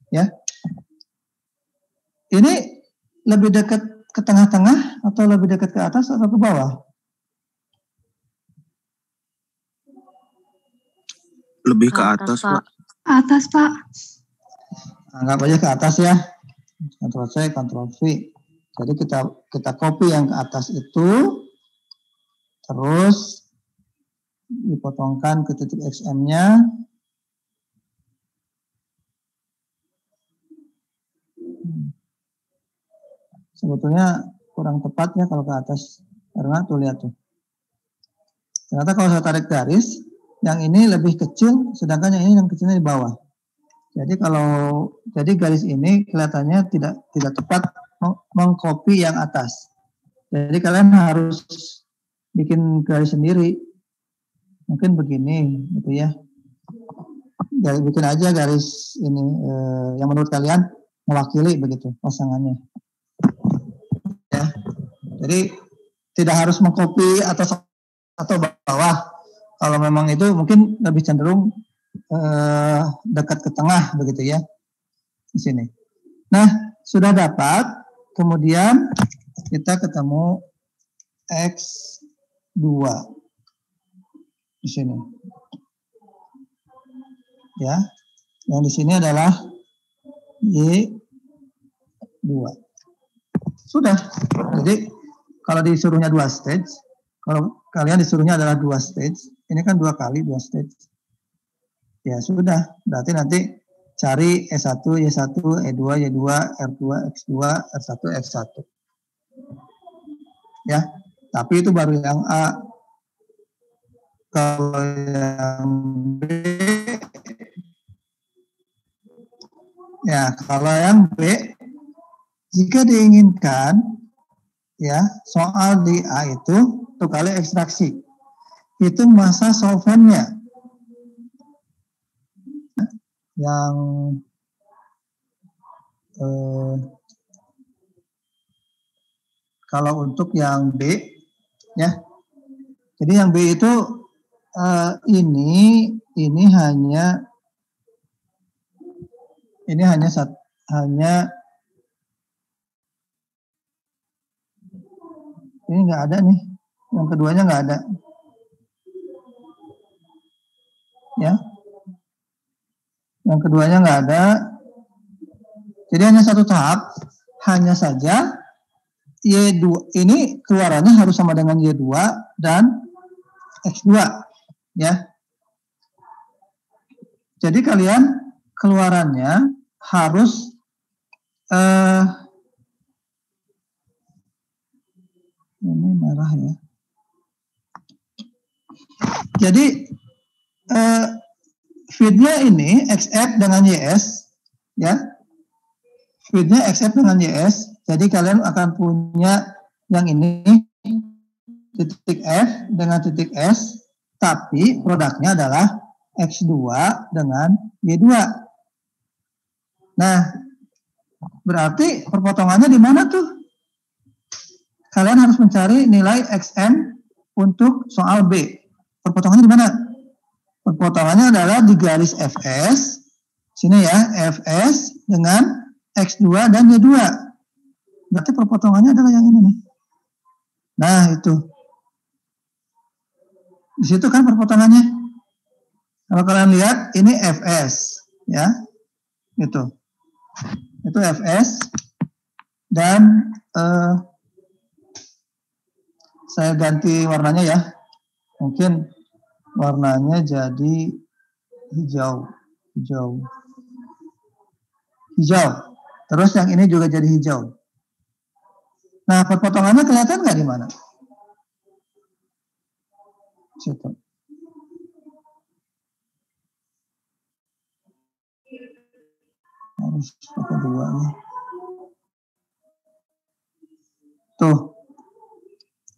Ya. Ini lebih dekat ke tengah-tengah atau lebih dekat ke atas atau ke bawah? Lebih ke atas, Pak. Atas, Pak. Anggap aja ke atas ya. Ctrl+C, Ctrl+V. Jadi kita copy yang ke atas itu, terus dipotongkan ke titik XM-nya. Sebetulnya kurang tepat ya kalau ke atas, karena tuh lihat tuh. Ternyata kalau saya tarik garis, yang ini lebih kecil, sedangkan yang ini yang kecilnya di bawah. Jadi garis ini kelihatannya tidak tepat mengcopy yang atas. Jadi kalian harus bikin garis sendiri. Mungkin begini, gitu ya. Bikin aja garis ini yang menurut kalian mewakili begitu pasangannya. Ya. Jadi tidak harus mengcopy atas atau bawah. Kalau memang itu mungkin lebih cenderung dekat ke tengah begitu ya. Di sini. Nah, sudah dapat. Kemudian kita ketemu X2 di sini. Ya. Yang di sini adalah Y2. Sudah. Jadi kalau disuruhnya 2 stage, kalau kalian disuruhnya adalah 2 stage, ini kan 2 kali 2 stage. Ya sudah, berarti nanti cari E1, Y1, E2, Y2, R2, X2, R1, X1. Ya, tapi itu baru yang A. Kalau yang B, ya kalau yang B, jika diinginkan, ya soal di A itu 1 kali ekstraksi. Itu masa solvennya. Yang kalau untuk yang B, ya. Jadi yang B itu ini hanya ini nggak ada nih. Yang keduanya nggak ada. ya. Yang keduanya nggak ada. Jadi hanya satu tahap, hanya saja Y2 ini keluarannya harus sama dengan Y2 dan X2, ya. Jadi kalian keluarannya harus ini merah ya. Jadi feed-nya ini XF dengan YS, ya. Feed-nya XF dengan YS. Jadi kalian akan punya yang ini titik F dengan titik S, tapi produknya adalah X2 dengan Y2. Nah, berarti perpotongannya di mana tuh? Kalian harus mencari nilai XM untuk soal B. Perpotongannya di mana? Perpotongannya adalah di garis FS. Sini ya, FS dengan X2 dan Y2. Berarti perpotongannya adalah yang ini nih. Nah, itu. Di situ kan perpotongannya. Kalau kalian lihat, ini FS. Ya, itu. Itu FS. Dan saya ganti warnanya ya. Mungkin warnanya jadi hijau. Terus yang ini juga jadi hijau. Nah, perpotongannya kelihatan nggak di mana? Situ. Harus pakai dua nih. Tuh.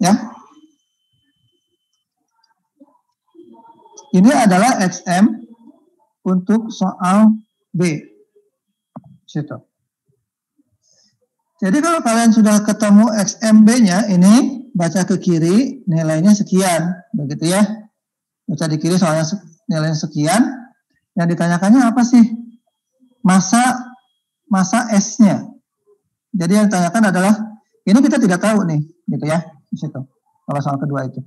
Ya. Ini adalah XM untuk soal B. Situ. Jadi kalau kalian sudah ketemu XMB-nya, ini baca ke kiri, nilainya sekian, begitu ya. Baca di kiri soalnya nilainya sekian. Yang ditanyakannya apa sih? Masa S-nya. Jadi yang ditanyakan adalah, ini kita tidak tahu nih, gitu ya, di situ. Kalau soal kedua itu.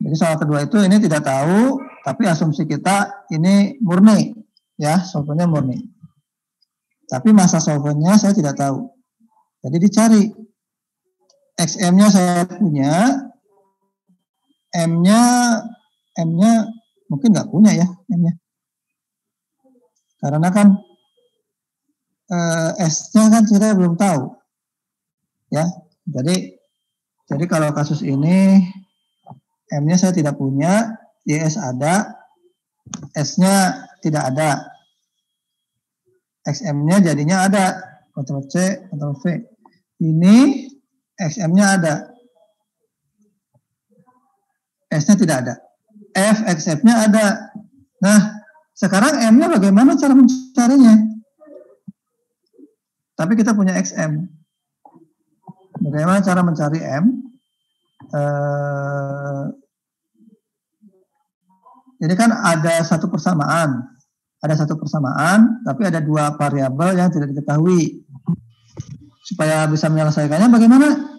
Jadi soal kedua itu ini tidak tahu, tapi asumsi kita ini murni, ya, solvennya murni. Tapi masa solvennya saya tidak tahu. Jadi dicari. XM-nya saya punya, M-nya mungkin nggak punya ya, M-nya. Karena kan S-nya kan kita belum tahu. Ya, jadi kalau kasus ini M-nya saya tidak punya, YS ada, S-nya tidak ada. XM-nya jadinya ada, Ctrl C, Ctrl V. Ini XM-nya ada, S-nya tidak ada. F, XF-nya ada. Nah, sekarang M-nya bagaimana cara mencarinya? Tapi kita punya XM. Bagaimana cara mencari M? Jadi kan ada satu persamaan. Ada satu persamaan, tapi ada dua variabel yang tidak diketahui. Supaya bisa menyelesaikannya bagaimana?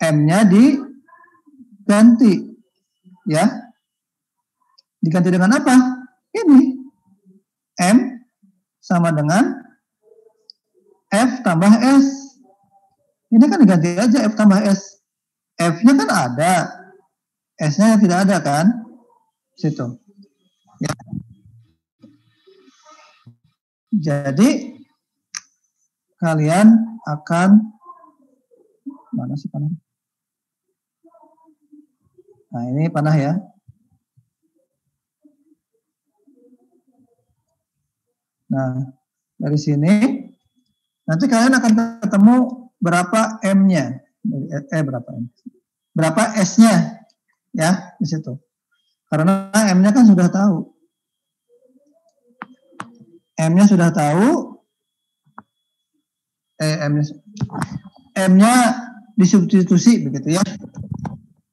M-nya diganti. Ya. Diganti dengan apa? Ini. M sama dengan F tambah S. Ini kan diganti aja F tambah S. F-nya kan ada. S-nya tidak ada kan? Situ. Ya. Jadi kalian akan mana sih panah? Nah, ini panah ya. Nah, dari sini nanti kalian akan ketemu berapa M-nya. Berapa M? Berapa S-nya ya di situ. Karena M-nya kan sudah tahu. M-nya sudah tahu, M-nya disubstitusi begitu ya.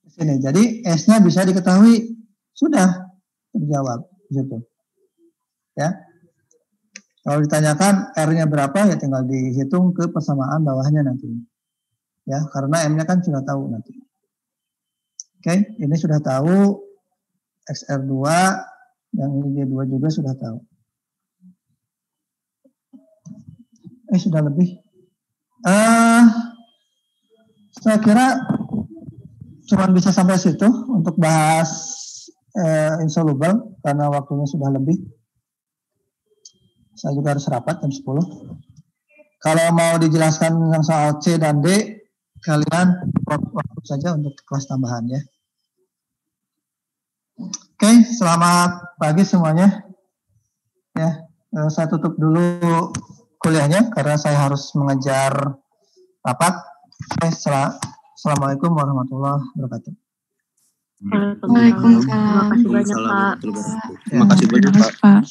Di sini. Jadi S-nya bisa diketahui, sudah terjawab gitu. Ya. Kalau ditanyakan R-nya berapa ya tinggal dihitung ke persamaan bawahnya nanti. Ya, karena M-nya kan sudah tahu nanti. Oke, ini sudah tahu XR2 Yang IG2 juga sudah tahu. Sudah lebih. Saya kira cuma bisa sampai situ untuk bahas insoluble karena waktunya sudah lebih. Saya juga harus rapat jam 10. Kalau mau dijelaskan yang soal C dan D, kalian waktu saja untuk kelas tambahan ya. Oke, selamat pagi semuanya. Ya, saya tutup dulu kuliahnya karena saya harus mengejar rapat. Assalamualaikum warahmatullahi wabarakatuh. Waalaikumsalam. Terima kasih banyak, Pak. Terima kasih banyak, Pak.